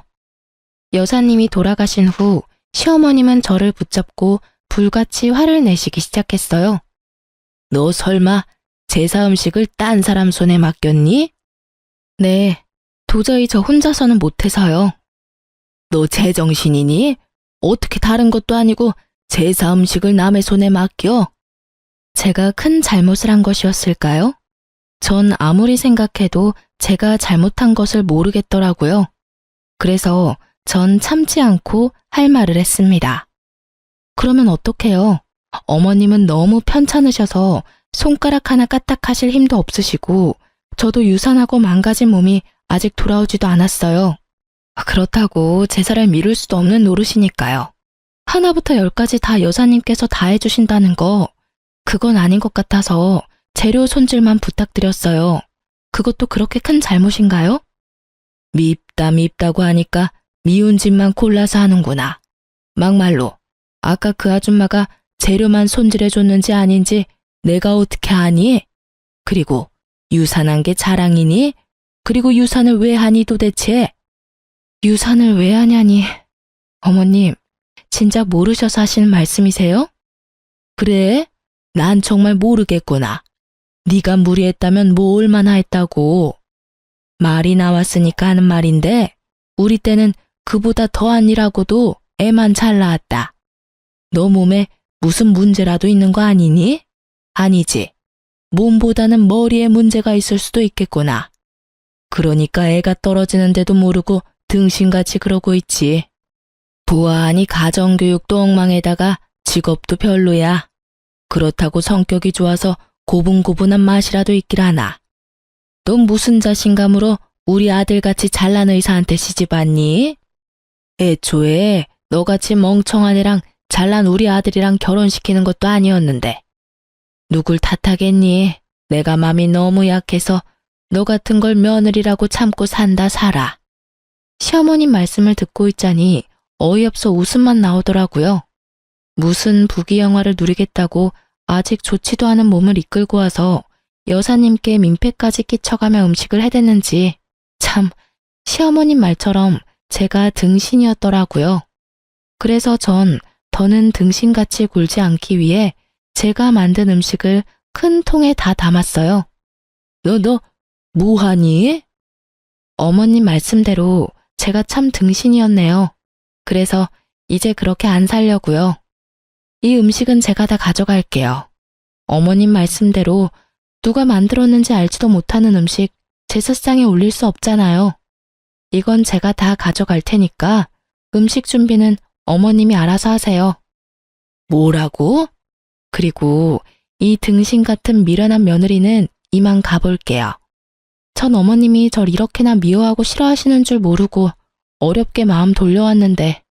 여사님이 돌아가신 후 시어머님은 저를 붙잡고 불같이 화를 내시기 시작했어요. 너 설마 제사 음식을 딴 사람 손에 맡겼니? 네, 도저히 저 혼자서는 못해서요. 너 제정신이니? 어떻게 다른 것도 아니고 제사 음식을 남의 손에 맡겨? 제가 큰 잘못을 한 것이었을까요? 전 아무리 생각해도 제가 잘못한 것을 모르겠더라고요. 그래서 전 참지 않고 할 말을 했습니다. 그러면 어떡해요? 어머님은 너무 편찮으셔서 손가락 하나 까딱하실 힘도 없으시고 저도 유산하고 망가진 몸이 아직 돌아오지도 않았어요. 그렇다고 제사를 미룰 수도 없는 노릇이니까요. 하나부터 열까지 다 여사님께서 다 해주신다는 거, 그건 아닌 것 같아서 재료 손질만 부탁드렸어요. 그것도 그렇게 큰 잘못인가요? 밉다고 하니까 미운 짓만 골라서 하는구나. 막말로 아까 그 아줌마가 재료만 손질해줬는지 아닌지 내가 어떻게 아니? 그리고 유산한 게 자랑이니? 그리고 유산을 왜 하니 도대체? 유산을 왜 하냐니. 어머님, 진짜 모르셔서 하시는 말씀이세요? 그래? 난 정말 모르겠구나. 네가 무리했다면 뭐 얼마나 했다고. 말이 나왔으니까 하는 말인데 우리 때는 그보다 더한 일하고도 애만 잘 낳았다. 너 몸에 무슨 문제라도 있는 거 아니니? 아니지. 몸보다는 머리에 문제가 있을 수도 있겠구나. 그러니까 애가 떨어지는데도 모르고 등신같이 그러고 있지. 보아하니 가정교육도 엉망에다가 직업도 별로야. 그렇다고 성격이 좋아서 고분고분한 맛이라도 있길 하나. 넌 무슨 자신감으로 우리 아들같이 잘난 의사한테 시집왔니? 애초에 너같이 멍청한 애랑 잘난 우리 아들이랑 결혼시키는 것도 아니었는데. 누굴 탓하겠니? 내가 맘이 너무 약해서 너 같은 걸 며느리라고 참고 산다 살아. 시어머님 말씀을 듣고 있자니 어이없어 웃음만 나오더라고요. 무슨 부귀영화를 누리겠다고 아직 좋지도 않은 몸을 이끌고 와서 여사님께 민폐까지 끼쳐가며 음식을 해댔는지 참 시어머님 말처럼 제가 등신이었더라고요. 그래서 전 더는 등신같이 굴지 않기 위해 제가 만든 음식을 큰 통에 다 담았어요. 너 뭐하니? 어머님 말씀대로 제가 참 등신이었네요. 그래서 이제 그렇게 안 살려고요. 이 음식은 제가 다 가져갈게요. 어머님 말씀대로 누가 만들었는지 알지도 못하는 음식 제사상에 올릴 수 없잖아요. 이건 제가 다 가져갈 테니까 음식 준비는 어머님이 알아서 하세요. 뭐라고? 그리고 이 등신 같은 미련한 며느리는 이만 가볼게요. 전 어머님이 절 이렇게나 미워하고 싫어하시는 줄 모르고 어렵게 마음 돌려왔는데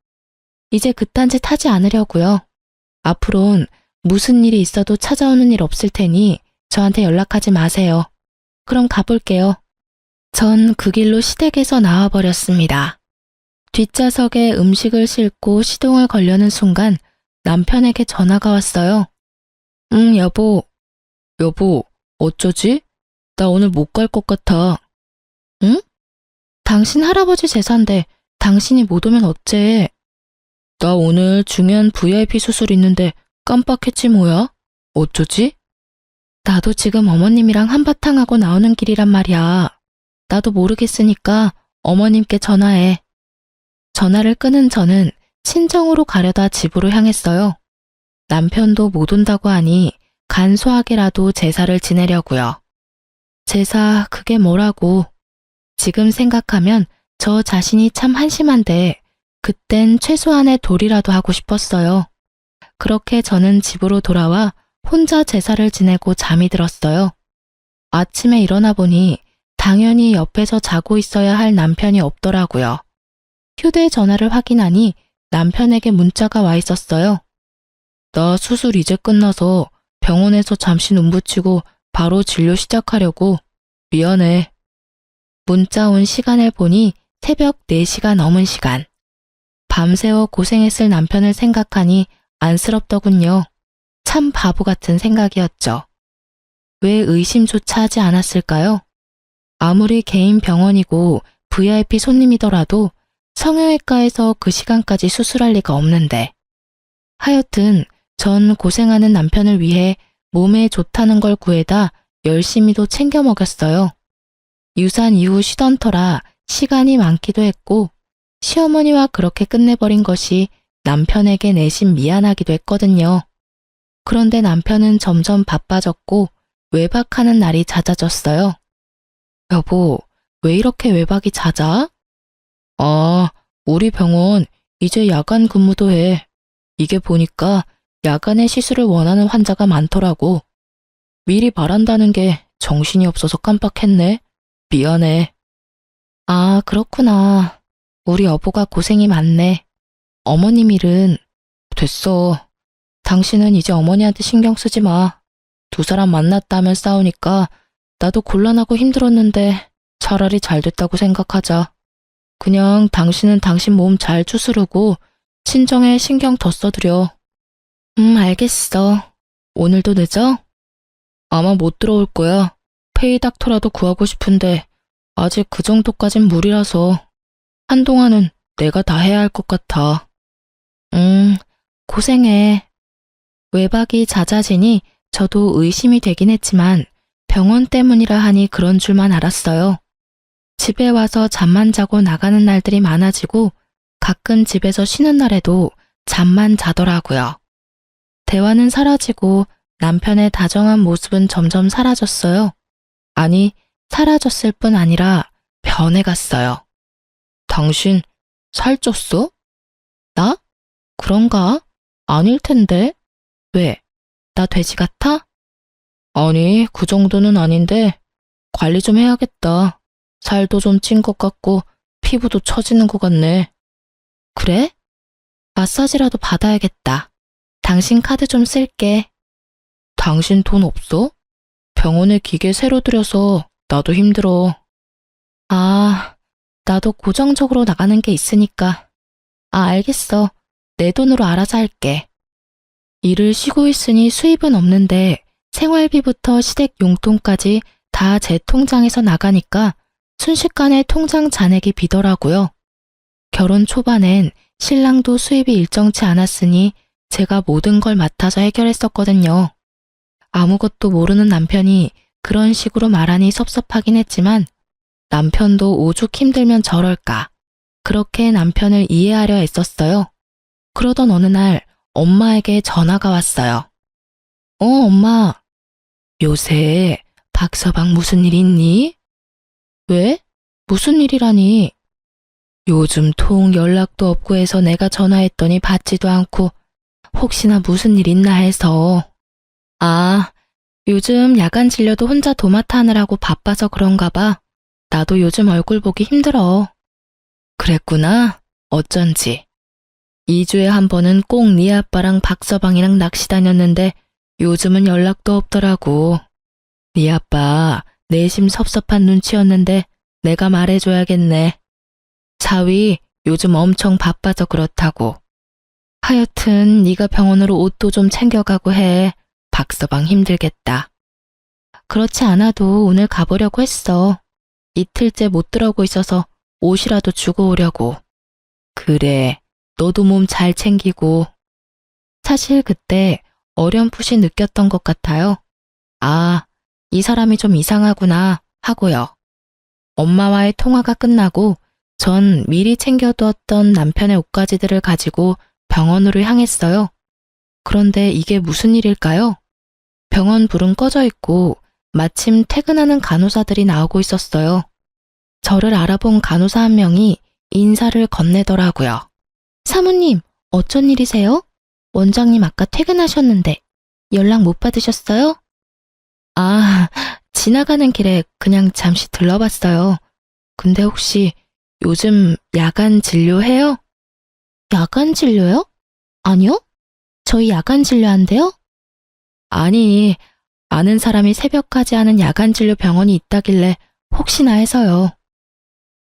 이제 그딴 짓 하지 않으려고요. 앞으론 무슨 일이 있어도 찾아오는 일 없을 테니 저한테 연락하지 마세요. 그럼 가볼게요. 전 그 길로 시댁에서 나와버렸습니다. 뒷좌석에 음식을 싣고 시동을 걸려는 순간 남편에게 전화가 왔어요. 응, 여보. 여보, 어쩌지? 나 오늘 못 갈 것 같아. 응? 당신 할아버지 제사인데 당신이 못 오면 어째? 나 오늘 중요한 VIP 수술 있는데 깜빡했지 뭐야? 어쩌지? 나도 지금 어머님이랑 한바탕 하고 나오는 길이란 말이야. 나도 모르겠으니까 어머님께 전화해. 전화를 끊은 저는 친정으로 가려다 집으로 향했어요. 남편도 못 온다고 하니 간소하게라도 제사를 지내려고요. 제사 그게 뭐라고. 지금 생각하면 저 자신이 참 한심한데 그땐 최소한의 도리라도 하고 싶었어요. 그렇게 저는 집으로 돌아와 혼자 제사를 지내고 잠이 들었어요. 아침에 일어나 보니 당연히 옆에서 자고 있어야 할 남편이 없더라고요. 휴대전화를 확인하니 남편에게 문자가 와 있었어요. 나 수술 이제 끝나서 병원에서 잠시 눈 붙이고 바로 진료 시작하려고. 미안해. 문자 온 시간을 보니 새벽 4시가 넘은 시간. 밤새워 고생했을 남편을 생각하니 안쓰럽더군요. 참 바보 같은 생각이었죠. 왜 의심조차 하지 않았을까요? 아무리 개인 병원이고 VIP 손님이더라도 성형외과에서 그 시간까지 수술할 리가 없는데. 하여튼 전 고생하는 남편을 위해 몸에 좋다는 걸 구해다 열심히도 챙겨 먹였어요. 유산 이후 쉬던 터라 시간이 많기도 했고 시어머니와 그렇게 끝내버린 것이 남편에게 내심 미안하기도 했거든요. 그런데 남편은 점점 바빠졌고 외박하는 날이 잦아졌어요. 여보, 왜 이렇게 외박이 잦아? 아, 우리 병원 이제 야간 근무도 해. 이게 보니까 야간에 시술을 원하는 환자가 많더라고. 미리 말한다는 게 정신이 없어서 깜빡했네. 미안해. 아, 그렇구나. 우리 여보가 고생이 많네. 어머님 일은 됐어. 당신은 이제 어머니한테 신경 쓰지 마. 두 사람 만났다면 싸우니까 나도 곤란하고 힘들었는데 차라리 잘 됐다고 생각하자. 그냥 당신은 당신 몸 잘 추스르고 친정에 신경 더 써드려. 알겠어. 오늘도 늦어? 아마 못 들어올 거야. 페이닥터라도 구하고 싶은데 아직 그 정도까진 무리라서 한동안은 내가 다 해야 할 것 같아. 고생해. 외박이 잦아지니 저도 의심이 되긴 했지만 병원 때문이라 하니 그런 줄만 알았어요. 집에 와서 잠만 자고 나가는 날들이 많아지고 가끔 집에서 쉬는 날에도 잠만 자더라고요. 대화는 사라지고 남편의 다정한 모습은 점점 사라졌어요. 아니, 사라졌을 뿐 아니라 변해갔어요. 당신 살쪘어? 나? 그런가? 아닐 텐데. 왜? 나 돼지 같아? 아니, 그 정도는 아닌데 관리 좀 해야겠다. 살도 좀 찐 것 같고 피부도 처지는 것 같네. 그래? 마사지라도 받아야겠다. 당신 카드 좀 쓸게. 당신 돈 없어? 병원에 기계 새로 들여서 나도 힘들어. 아, 나도 고정적으로 나가는 게 있으니까. 아, 알겠어. 내 돈으로 알아서 할게. 일을 쉬고 있으니 수입은 없는데 생활비부터 시댁 용돈까지 다 제 통장에서 나가니까 순식간에 통장 잔액이 비더라고요. 결혼 초반엔 신랑도 수입이 일정치 않았으니 제가 모든 걸 맡아서 해결했었거든요. 아무것도 모르는 남편이 그런 식으로 말하니 섭섭하긴 했지만 남편도 오죽 힘들면 저럴까. 그렇게 남편을 이해하려 애썼어요. 그러던 어느 날 엄마에게 전화가 왔어요. 엄마. 요새 박서방 무슨 일 있니? 왜? 무슨 일이라니? 요즘 통 연락도 없고 해서 내가 전화했더니 받지도 않고 혹시나 무슨 일 있나 해서. 아, 요즘 야간 진료도 혼자 도맡아 하느라고 바빠서 그런가 봐. 나도 요즘 얼굴 보기 힘들어. 그랬구나. 어쩐지. 2주에 한 번은 꼭 네 아빠랑 박서방이랑 낚시 다녔는데 요즘은 연락도 없더라고. 네 아빠 내심 섭섭한 눈치였는데 내가 말해줘야겠네. 자위 요즘 엄청 바빠서 그렇다고. 하여튼 네가 병원으로 옷도 좀 챙겨가고 해. 박서방 힘들겠다. 그렇지 않아도 오늘 가보려고 했어. 이틀째 못 들어오고 있어서 옷이라도 주고 오려고. 그래, 너도 몸 잘 챙기고. 사실 그때 어렴풋이 느꼈던 것 같아요. 아, 이 사람이 좀 이상하구나 하고요. 엄마와의 통화가 끝나고 전 미리 챙겨두었던 남편의 옷가지들을 가지고 병원으로 향했어요. 그런데 이게 무슨 일일까요? 병원 불은 꺼져 있고 마침 퇴근하는 간호사들이 나오고 있었어요. 저를 알아본 간호사 한 명이 인사를 건네더라고요. 사모님, 어쩐 일이세요? 원장님 아까 퇴근하셨는데 연락 못 받으셨어요? 아, 지나가는 길에 그냥 잠시 들러봤어요. 근데 혹시 요즘 야간 진료해요? 야간 진료요? 아니요. 저희 야간 진료한대요? 아니, 아는 사람이 새벽까지 하는 야간 진료 병원이 있다길래 혹시나 해서요.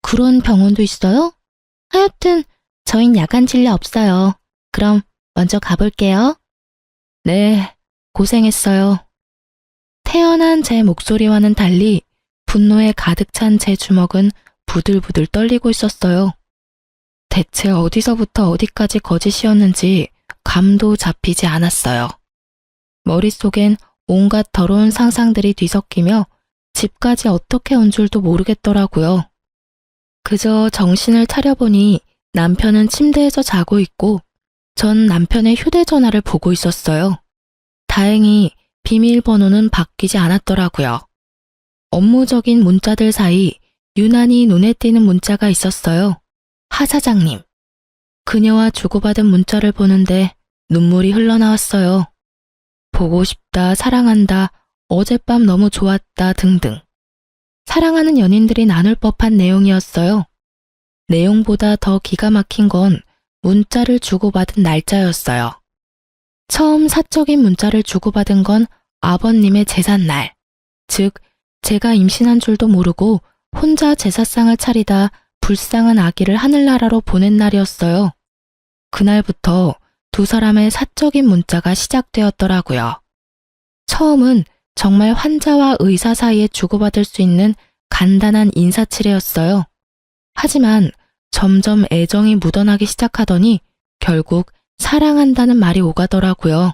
그런 병원도 있어요? 하여튼 저흰 야간 진료 없어요. 그럼 먼저 가볼게요. 네, 고생했어요. 태연한 제 목소리와는 달리 분노에 가득 찬 제 주먹은 부들부들 떨리고 있었어요. 대체 어디서부터 어디까지 거짓이었는지 감도 잡히지 않았어요. 머릿속엔 온갖 더러운 상상들이 뒤섞이며 집까지 어떻게 온 줄도 모르겠더라고요. 그저 정신을 차려보니 남편은 침대에서 자고 있고 전 남편의 휴대전화를 보고 있었어요. 다행히 비밀번호는 바뀌지 않았더라고요. 업무적인 문자들 사이 유난히 눈에 띄는 문자가 있었어요. 하 사장님. 그녀와 주고받은 문자를 보는데 눈물이 흘러나왔어요. 보고 싶다, 사랑한다, 어젯밤 너무 좋았다 등등. 사랑하는 연인들이 나눌 법한 내용이었어요. 내용보다 더 기가 막힌 건 문자를 주고받은 날짜였어요. 처음 사적인 문자를 주고받은 건 아버님의 제삿날, 즉 제가 임신한 줄도 모르고 혼자 제사상을 차리다 불쌍한 아기를 하늘나라로 보낸 날이었어요. 그날부터 두 사람의 사적인 문자가 시작되었더라고요. 처음은 정말 환자와 의사 사이에 주고받을 수 있는 간단한 인사치레였어요. 하지만 점점 애정이 묻어나기 시작하더니 결국 사랑한다는 말이 오가더라고요.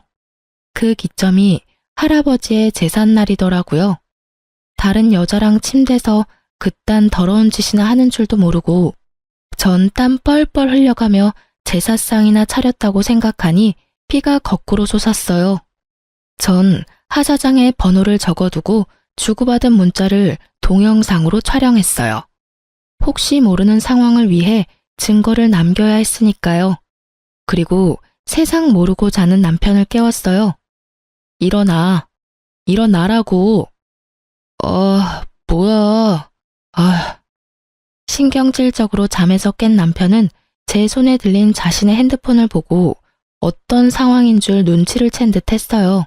그 기점이 할아버지의 제삿날이더라고요. 다른 여자랑 침대에서 그딴 더러운 짓이나 하는 줄도 모르고 전 땀 뻘뻘 흘려가며 제사상이나 차렸다고 생각하니 피가 거꾸로 솟았어요. 전 하 사장의 번호를 적어두고 주고받은 문자를 동영상으로 촬영했어요. 혹시 모르는 상황을 위해 증거를 남겨야 했으니까요. 그리고 세상 모르고 자는 남편을 깨웠어요. 일어나. 일어나라고. 뭐야. 신경질적으로 잠에서 깬 남편은 제 손에 들린 자신의 핸드폰을 보고 어떤 상황인 줄 눈치를 챈 듯 했어요.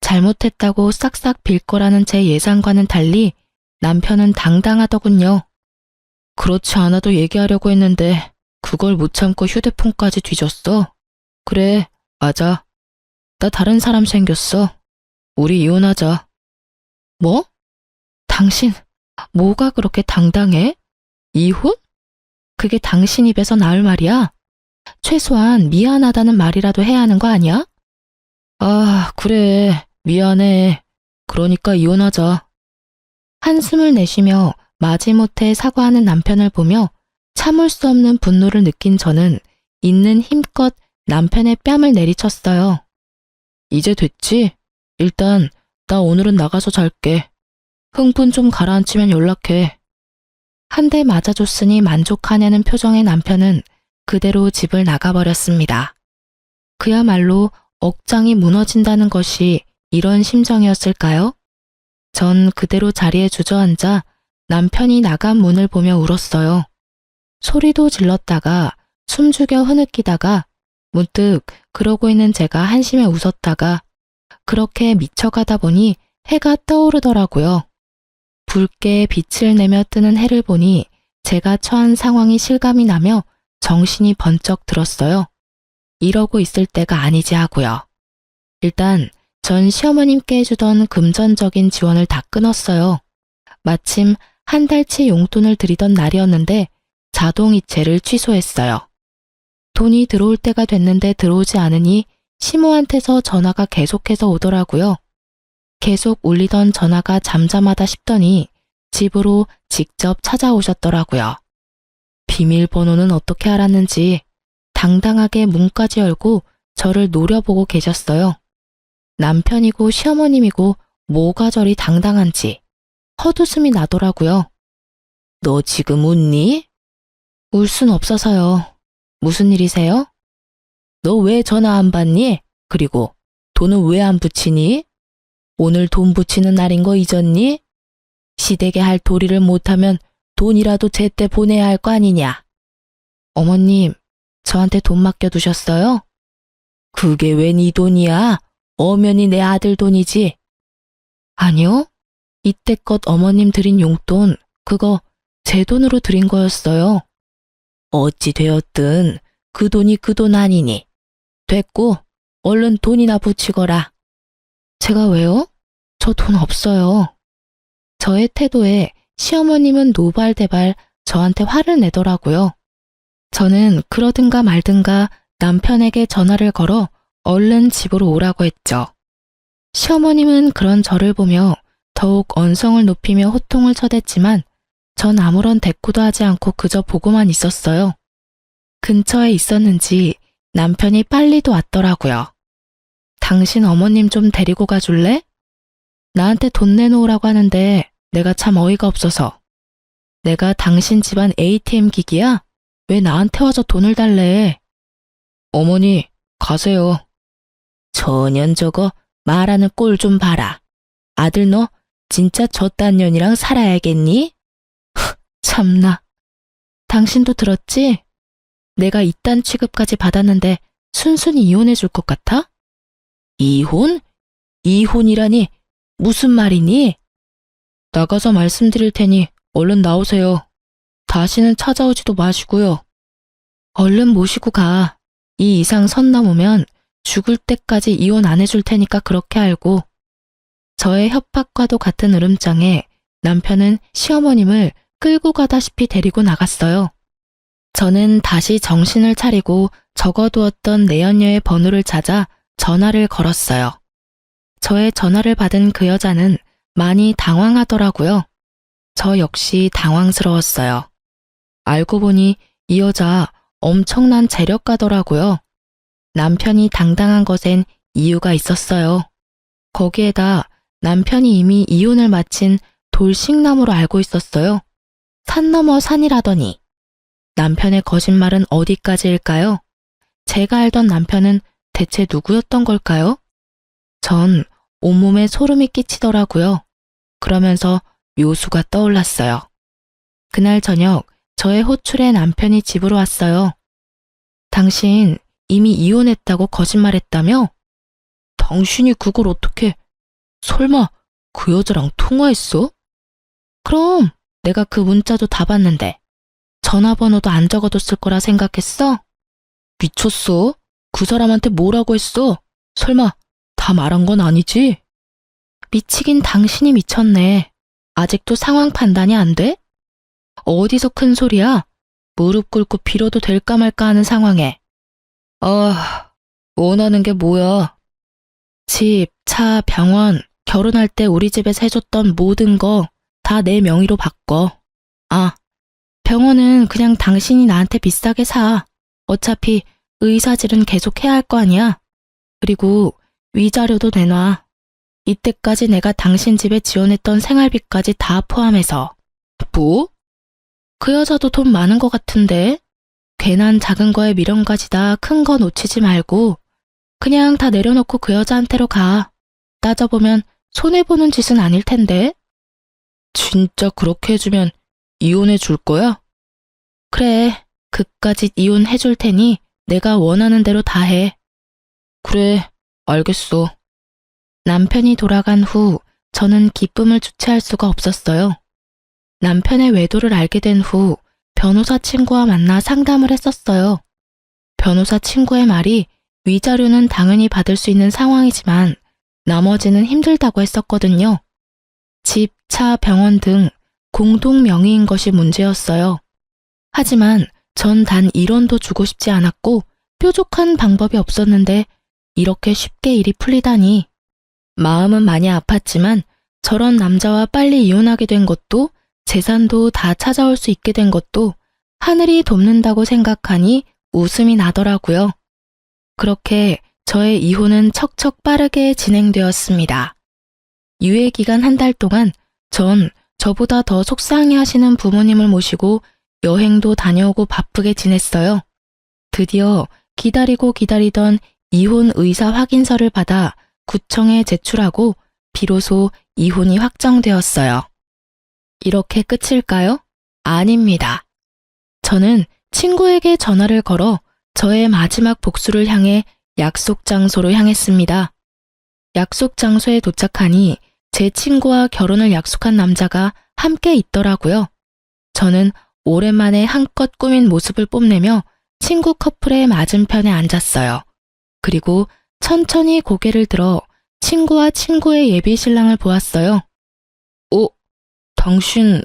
잘못했다고 싹싹 빌 거라는 제 예상과는 달리 남편은 당당하더군요. 그렇지 않아도 얘기하려고 했는데 그걸 못 참고 휴대폰까지 뒤졌어. 그래, 맞아. 나 다른 사람 생겼어. 우리 이혼하자. 뭐? 당신, 뭐가 그렇게 당당해? 이혼? 그게 당신 입에서 나올 말이야? 최소한 미안하다는 말이라도 해야 하는 거 아니야? 그래. 미안해. 그러니까 이혼하자. 한숨을 내쉬며 마지못해 사과하는 남편을 보며 참을 수 없는 분노를 느낀 저는 있는 힘껏 남편의 뺨을 내리쳤어요. 이제 됐지? 일단 나 오늘은 나가서 잘게. 흥분 좀 가라앉히면 연락해. 한 대 맞아줬으니 만족하냐는 표정의 남편은 그대로 집을 나가버렸습니다. 그야말로 억장이 무너진다는 것이 이런 심정이었을까요? 전 그대로 자리에 주저앉아 남편이 나간 문을 보며 울었어요. 소리도 질렀다가 숨죽여 흐느끼다가 문득 그러고 있는 제가 한심해 웃었다가 그렇게 미쳐가다 보니 해가 떠오르더라고요. 붉게 빛을 내며 뜨는 해를 보니 제가 처한 상황이 실감이 나며 정신이 번쩍 들었어요. 이러고 있을 때가 아니지 하고요. 일단 전 시어머님께 해주던 금전적인 지원을 다 끊었어요. 마침 한 달치 용돈을 드리던 날이었는데 자동이체를 취소했어요. 돈이 들어올 때가 됐는데 들어오지 않으니 시모한테서 전화가 계속해서 오더라고요. 계속 울리던 전화가 잠잠하다 싶더니 집으로 직접 찾아오셨더라고요. 비밀번호는 어떻게 알았는지 당당하게 문까지 열고 저를 노려보고 계셨어요. 남편이고 시어머님이고 뭐가 저리 당당한지 헛웃음이 나더라고요. 너 지금 웃니? 울 순 없어서요. 무슨 일이세요? 너 왜 전화 안 받니? 그리고 돈은 왜 안 붙이니? 오늘 돈 붙이는 날인 거 잊었니? 시댁에 할 도리를 못하면 돈이라도 제때 보내야 할 거 아니냐? 어머님, 저한테 돈 맡겨두셨어요? 그게 왜 네 돈이야? 엄연히 내 아들 돈이지. 아니요. 이때껏 어머님 드린 용돈, 그거 제 돈으로 드린 거였어요. 어찌 되었든 그 돈이 그 돈 아니니. 됐고, 얼른 돈이나 붙이거라. 제가 왜요? 저 돈 없어요. 저의 태도에 시어머님은 노발대발 저한테 화를 내더라고요. 저는 그러든가 말든가 남편에게 전화를 걸어 얼른 집으로 오라고 했죠. 시어머님은 그런 저를 보며 더욱 언성을 높이며 호통을 쳐댔지만 전 아무런 대꾸도 하지 않고 그저 보고만 있었어요. 근처에 있었는지 남편이 빨리도 왔더라고요. 당신 어머님 좀 데리고 가줄래? 나한테 돈 내놓으라고 하는데 내가 참 어이가 없어서. 내가 당신 집안 ATM 기기야? 왜 나한테 와서 돈을 달래? 어머니, 가세요. 저년 저거 말하는 꼴 좀 봐라. 아들 너 진짜 저딴 년이랑 살아야겠니? 참나. 당신도 들었지? 내가 이딴 취급까지 받았는데 순순히 이혼해 줄 것 같아? 이혼? 이혼이라니 무슨 말이니? 나가서 말씀드릴 테니 얼른 나오세요. 다시는 찾아오지도 마시고요. 얼른 모시고 가. 이 이상 선 넘으면 죽을 때까지 이혼 안 해줄 테니까 그렇게 알고. 저의 협박과도 같은 으름장에 남편은 시어머님을 끌고 가다시피 데리고 나갔어요. 저는 다시 정신을 차리고 적어두었던 내연녀의 번호를 찾아 전화를 걸었어요. 저의 전화를 받은 그 여자는 많이 당황하더라고요. 저 역시 당황스러웠어요. 알고 보니 이 여자 엄청난 재력가더라고요. 남편이 당당한 것엔 이유가 있었어요. 거기에다 남편이 이미 이혼을 마친 돌싱남으로 알고 있었어요. 산 넘어 산이라더니. 남편의 거짓말은 어디까지일까요? 제가 알던 남편은 대체 누구였던 걸까요? 전 온몸에 소름이 끼치더라고요. 그러면서 묘수가 떠올랐어요. 그날 저녁 저의 호출에 남편이 집으로 왔어요. 당신 이미 이혼했다고 거짓말했다며? 당신이 그걸 어떻게... 설마 그 여자랑 통화했어? 그럼 내가 그 문자도 다 봤는데 전화번호도 안 적어뒀을 거라 생각했어? 미쳤어? 그 사람한테 뭐라고 했어? 설마 다 말한 건 아니지? 미치긴 당신이 미쳤네. 아직도 상황 판단이 안 돼? 어디서 큰 소리야? 무릎 꿇고 빌어도 될까 말까 하는 상황에. 원하는 게 뭐야? 집, 차, 병원, 결혼할 때 우리 집에서 해줬던 모든 거 다 내 명의로 바꿔. 병원은 그냥 당신이 나한테 비싸게 사. 어차피 의사질은 계속 해야 할 거 아니야. 그리고 위자료도 내놔. 이때까지 내가 당신 집에 지원했던 생활비까지 다 포함해서. 뭐? 그 여자도 돈 많은 것 같은데? 괜한 작은 거에 미련 가지다 큰 거 놓치지 말고 그냥 다 내려놓고 그 여자한테로 가. 따져보면 손해보는 짓은 아닐 텐데. 진짜 그렇게 해주면 이혼해 줄 거야? 그래, 그까짓 이혼해 줄 테니 내가 원하는 대로 다 해. 그래, 알겠어. 남편이 돌아간 후 저는 기쁨을 주체할 수가 없었어요. 남편의 외도를 알게 된 후 변호사 친구와 만나 상담을 했었어요. 변호사 친구의 말이 위자료는 당연히 받을 수 있는 상황이지만 나머지는 힘들다고 했었거든요. 집, 차, 병원 등 공동 명의인 것이 문제였어요. 하지만 전 단 1원도 주고 싶지 않았고 뾰족한 방법이 없었는데 이렇게 쉽게 일이 풀리다니. 마음은 많이 아팠지만 저런 남자와 빨리 이혼하게 된 것도 재산도 다 찾아올 수 있게 된 것도 하늘이 돕는다고 생각하니 웃음이 나더라고요. 그렇게 저의 이혼은 척척 빠르게 진행되었습니다. 유예기간 한 달 동안 전 저보다 더 속상해하시는 부모님을 모시고 여행도 다녀오고 바쁘게 지냈어요. 드디어 기다리고 기다리던 이혼 의사 확인서를 받아 구청에 제출하고 비로소 이혼이 확정되었어요. 이렇게 끝일까요? 아닙니다. 저는 친구에게 전화를 걸어 저의 마지막 복수를 향해 약속 장소로 향했습니다. 약속 장소에 도착하니 제 친구와 결혼을 약속한 남자가 함께 있더라고요. 저는 오랜만에 한껏 꾸민 모습을 뽐내며 친구 커플의 맞은편에 앉았어요. 그리고 천천히 고개를 들어 친구와 친구의 예비 신랑을 보았어요. 당신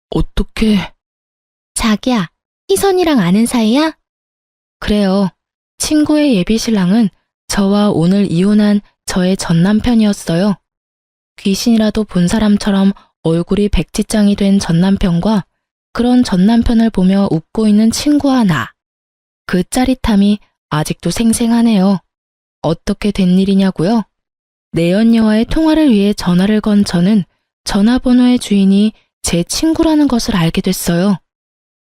어떻게... 자기야, 희선이랑 아는 사이야? 그래요. 친구의 예비 신랑은 저와 오늘 이혼한 저의 전 남편이었어요. 귀신이라도 본 사람처럼 얼굴이 백지장이 된 전 남편과 그런 전 남편을 보며 웃고 있는 친구와 나. 그 짜릿함이 아직도 생생하네요. 어떻게 된 일이냐고요? 내연녀와의 통화를 위해 전화를 건 저는 전화번호의 주인이 제 친구라는 것을 알게 됐어요.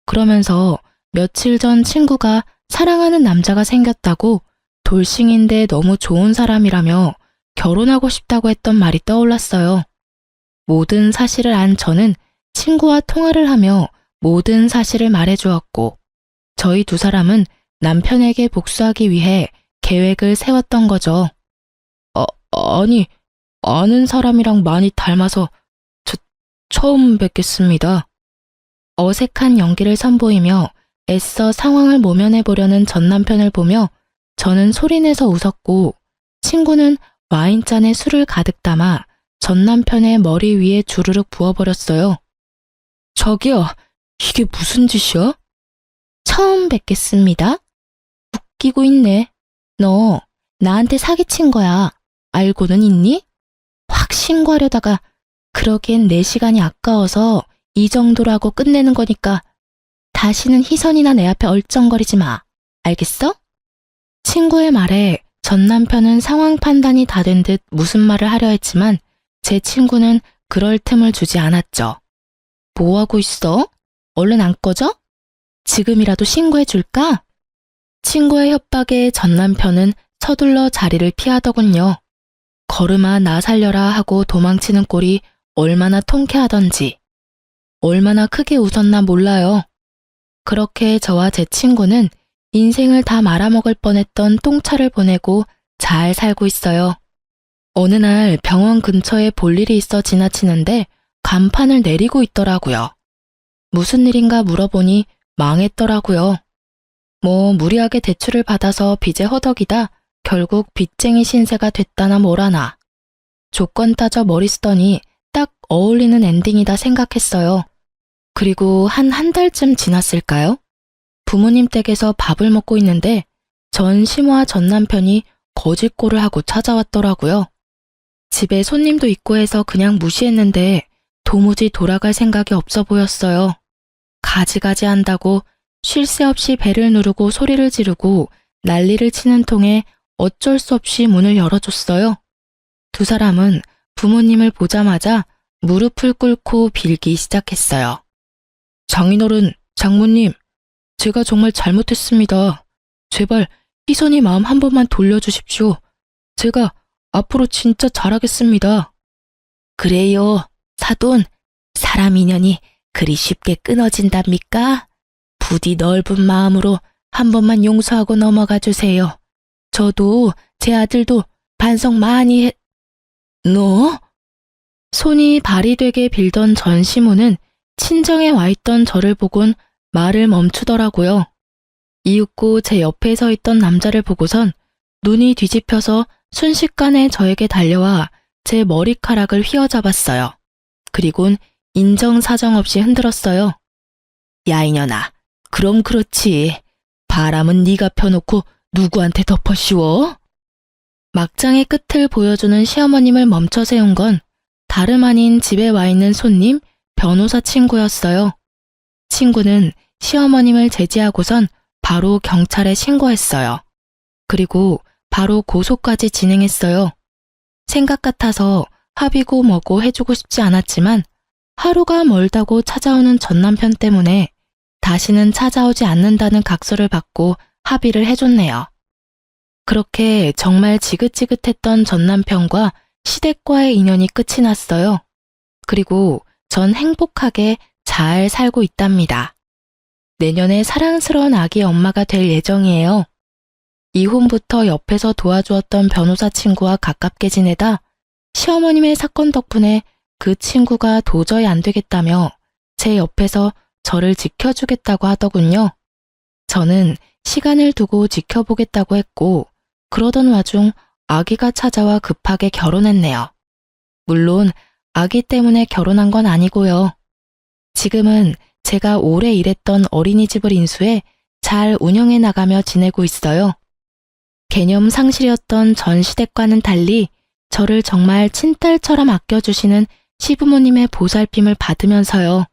그러면서 며칠 전 친구가 사랑하는 남자가 생겼다고 돌싱인데 너무 좋은 사람이라며 결혼하고 싶다고 했던 말이 떠올랐어요. 모든 사실을 안 저는 친구와 통화를 하며 모든 사실을 말해주었고 저희 두 사람은 남편에게 복수하기 위해 계획을 세웠던 거죠. 아니, 아는 사람이랑 많이 닮아서 처음 뵙겠습니다. 어색한 연기를 선보이며 애써 상황을 모면해보려는 전 남편을 보며 저는 소리내서 웃었고 친구는 와인잔에 술을 가득 담아 전 남편의 머리 위에 주르륵 부어버렸어요. 자기야, 이게 무슨 짓이야? 처음 뵙겠습니다. 웃기고 있네. 너 나한테 사기친 거야. 알고는 있니? 확 신고하려다가 그러기엔 내 시간이 아까워서 이 정도라고 끝내는 거니까 다시는 희선이나 내 앞에 얼쩡거리지 마. 알겠어? 친구의 말에 전 남편은 상황 판단이 다 된 듯 무슨 말을 하려 했지만 제 친구는 그럴 틈을 주지 않았죠. 뭐하고 있어? 얼른 안 꺼져? 지금이라도 신고해 줄까? 친구의 협박에 전 남편은 서둘러 자리를 피하더군요. 걸음아 나 살려라 하고 도망치는 꼴이 얼마나 통쾌하던지 얼마나 크게 웃었나 몰라요. 그렇게 저와 제 친구는 인생을 다 말아먹을 뻔했던 똥차를 보내고 잘 살고 있어요. 어느 날 병원 근처에 볼 일이 있어 지나치는데 간판을 내리고 있더라고요. 무슨 일인가 물어보니 망했더라고요. 무리하게 대출을 받아서 빚에 허덕이다 결국 빚쟁이 신세가 됐다나 뭐라나. 조건 따져 머리 쓰더니 딱 어울리는 엔딩이다 생각했어요. 그리고 한 달쯤 지났을까요? 부모님 댁에서 밥을 먹고 있는데 전 시모와 전 남편이 거짓골을 하고 찾아왔더라고요. 집에 손님도 있고 해서 그냥 무시했는데 도무지 돌아갈 생각이 없어 보였어요. 가지가지 한다고 쉴 새 없이 배를 누르고 소리를 지르고 난리를 치는 통에 어쩔 수 없이 문을 열어줬어요. 두 사람은 부모님을 보자마자 무릎을 꿇고 빌기 시작했어요. 장인어른, 장모님, 제가 정말 잘못했습니다. 제발 희선이 마음 한 번만 돌려주십시오. 제가 앞으로 진짜 잘하겠습니다. 그래요, 사돈. 사람 인연이 그리 쉽게 끊어진답니까? 부디 넓은 마음으로 한 번만 용서하고 넘어가 주세요. 저도 제 아들도 반성 많이 해... 너? 손이 발이 되게 빌던 전 시모는 친정에 와 있던 저를 보곤 말을 멈추더라고요. 이윽고 제 옆에 서 있던 남자를 보고선 눈이 뒤집혀서 순식간에 저에게 달려와 제 머리카락을 휘어잡았어요. 그리곤 인정사정 없이 흔들었어요. 야 이년아, 그럼 그렇지. 바람은 네가 펴놓고 누구한테 덮어 씌워? 막장의 끝을 보여주는 시어머님을 멈춰 세운 건 다름 아닌 집에 와 있는 손님, 변호사 친구였어요. 친구는 시어머님을 제지하고선 바로 경찰에 신고했어요. 그리고 바로 고소까지 진행했어요. 생각 같아서 합의고 뭐고 해주고 싶지 않았지만 하루가 멀다고 찾아오는 전 남편 때문에 다시는 찾아오지 않는다는 각서를 받고 합의를 해줬네요. 그렇게 정말 지긋지긋했던 전 남편과 시댁과의 인연이 끝이 났어요. 그리고 전 행복하게 잘 살고 있답니다. 내년에 사랑스러운 아기 엄마가 될 예정이에요. 이혼부터 옆에서 도와주었던 변호사 친구와 가깝게 지내다 시어머님의 사건 덕분에 그 친구가 도저히 안 되겠다며 제 옆에서 저를 지켜주겠다고 하더군요. 저는 시간을 두고 지켜보겠다고 했고, 그러던 와중 아기가 찾아와 급하게 결혼했네요. 물론 아기 때문에 결혼한 건 아니고요. 지금은 제가 오래 일했던 어린이집을 인수해 잘 운영해 나가며 지내고 있어요. 개념 상실이었던 전 시댁과는 달리 저를 정말 친딸처럼 아껴주시는 시부모님의 보살핌을 받으면서요.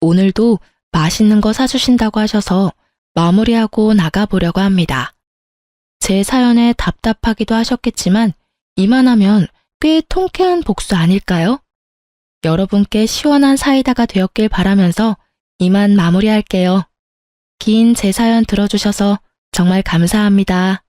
오늘도 맛있는 거 사주신다고 하셔서 마무리하고 나가보려고 합니다. 제 사연에 답답하기도 하셨겠지만 이만하면 꽤 통쾌한 복수 아닐까요? 여러분께 시원한 사이다가 되었길 바라면서 이만 마무리할게요. 긴 제 사연 들어주셔서 정말 감사합니다.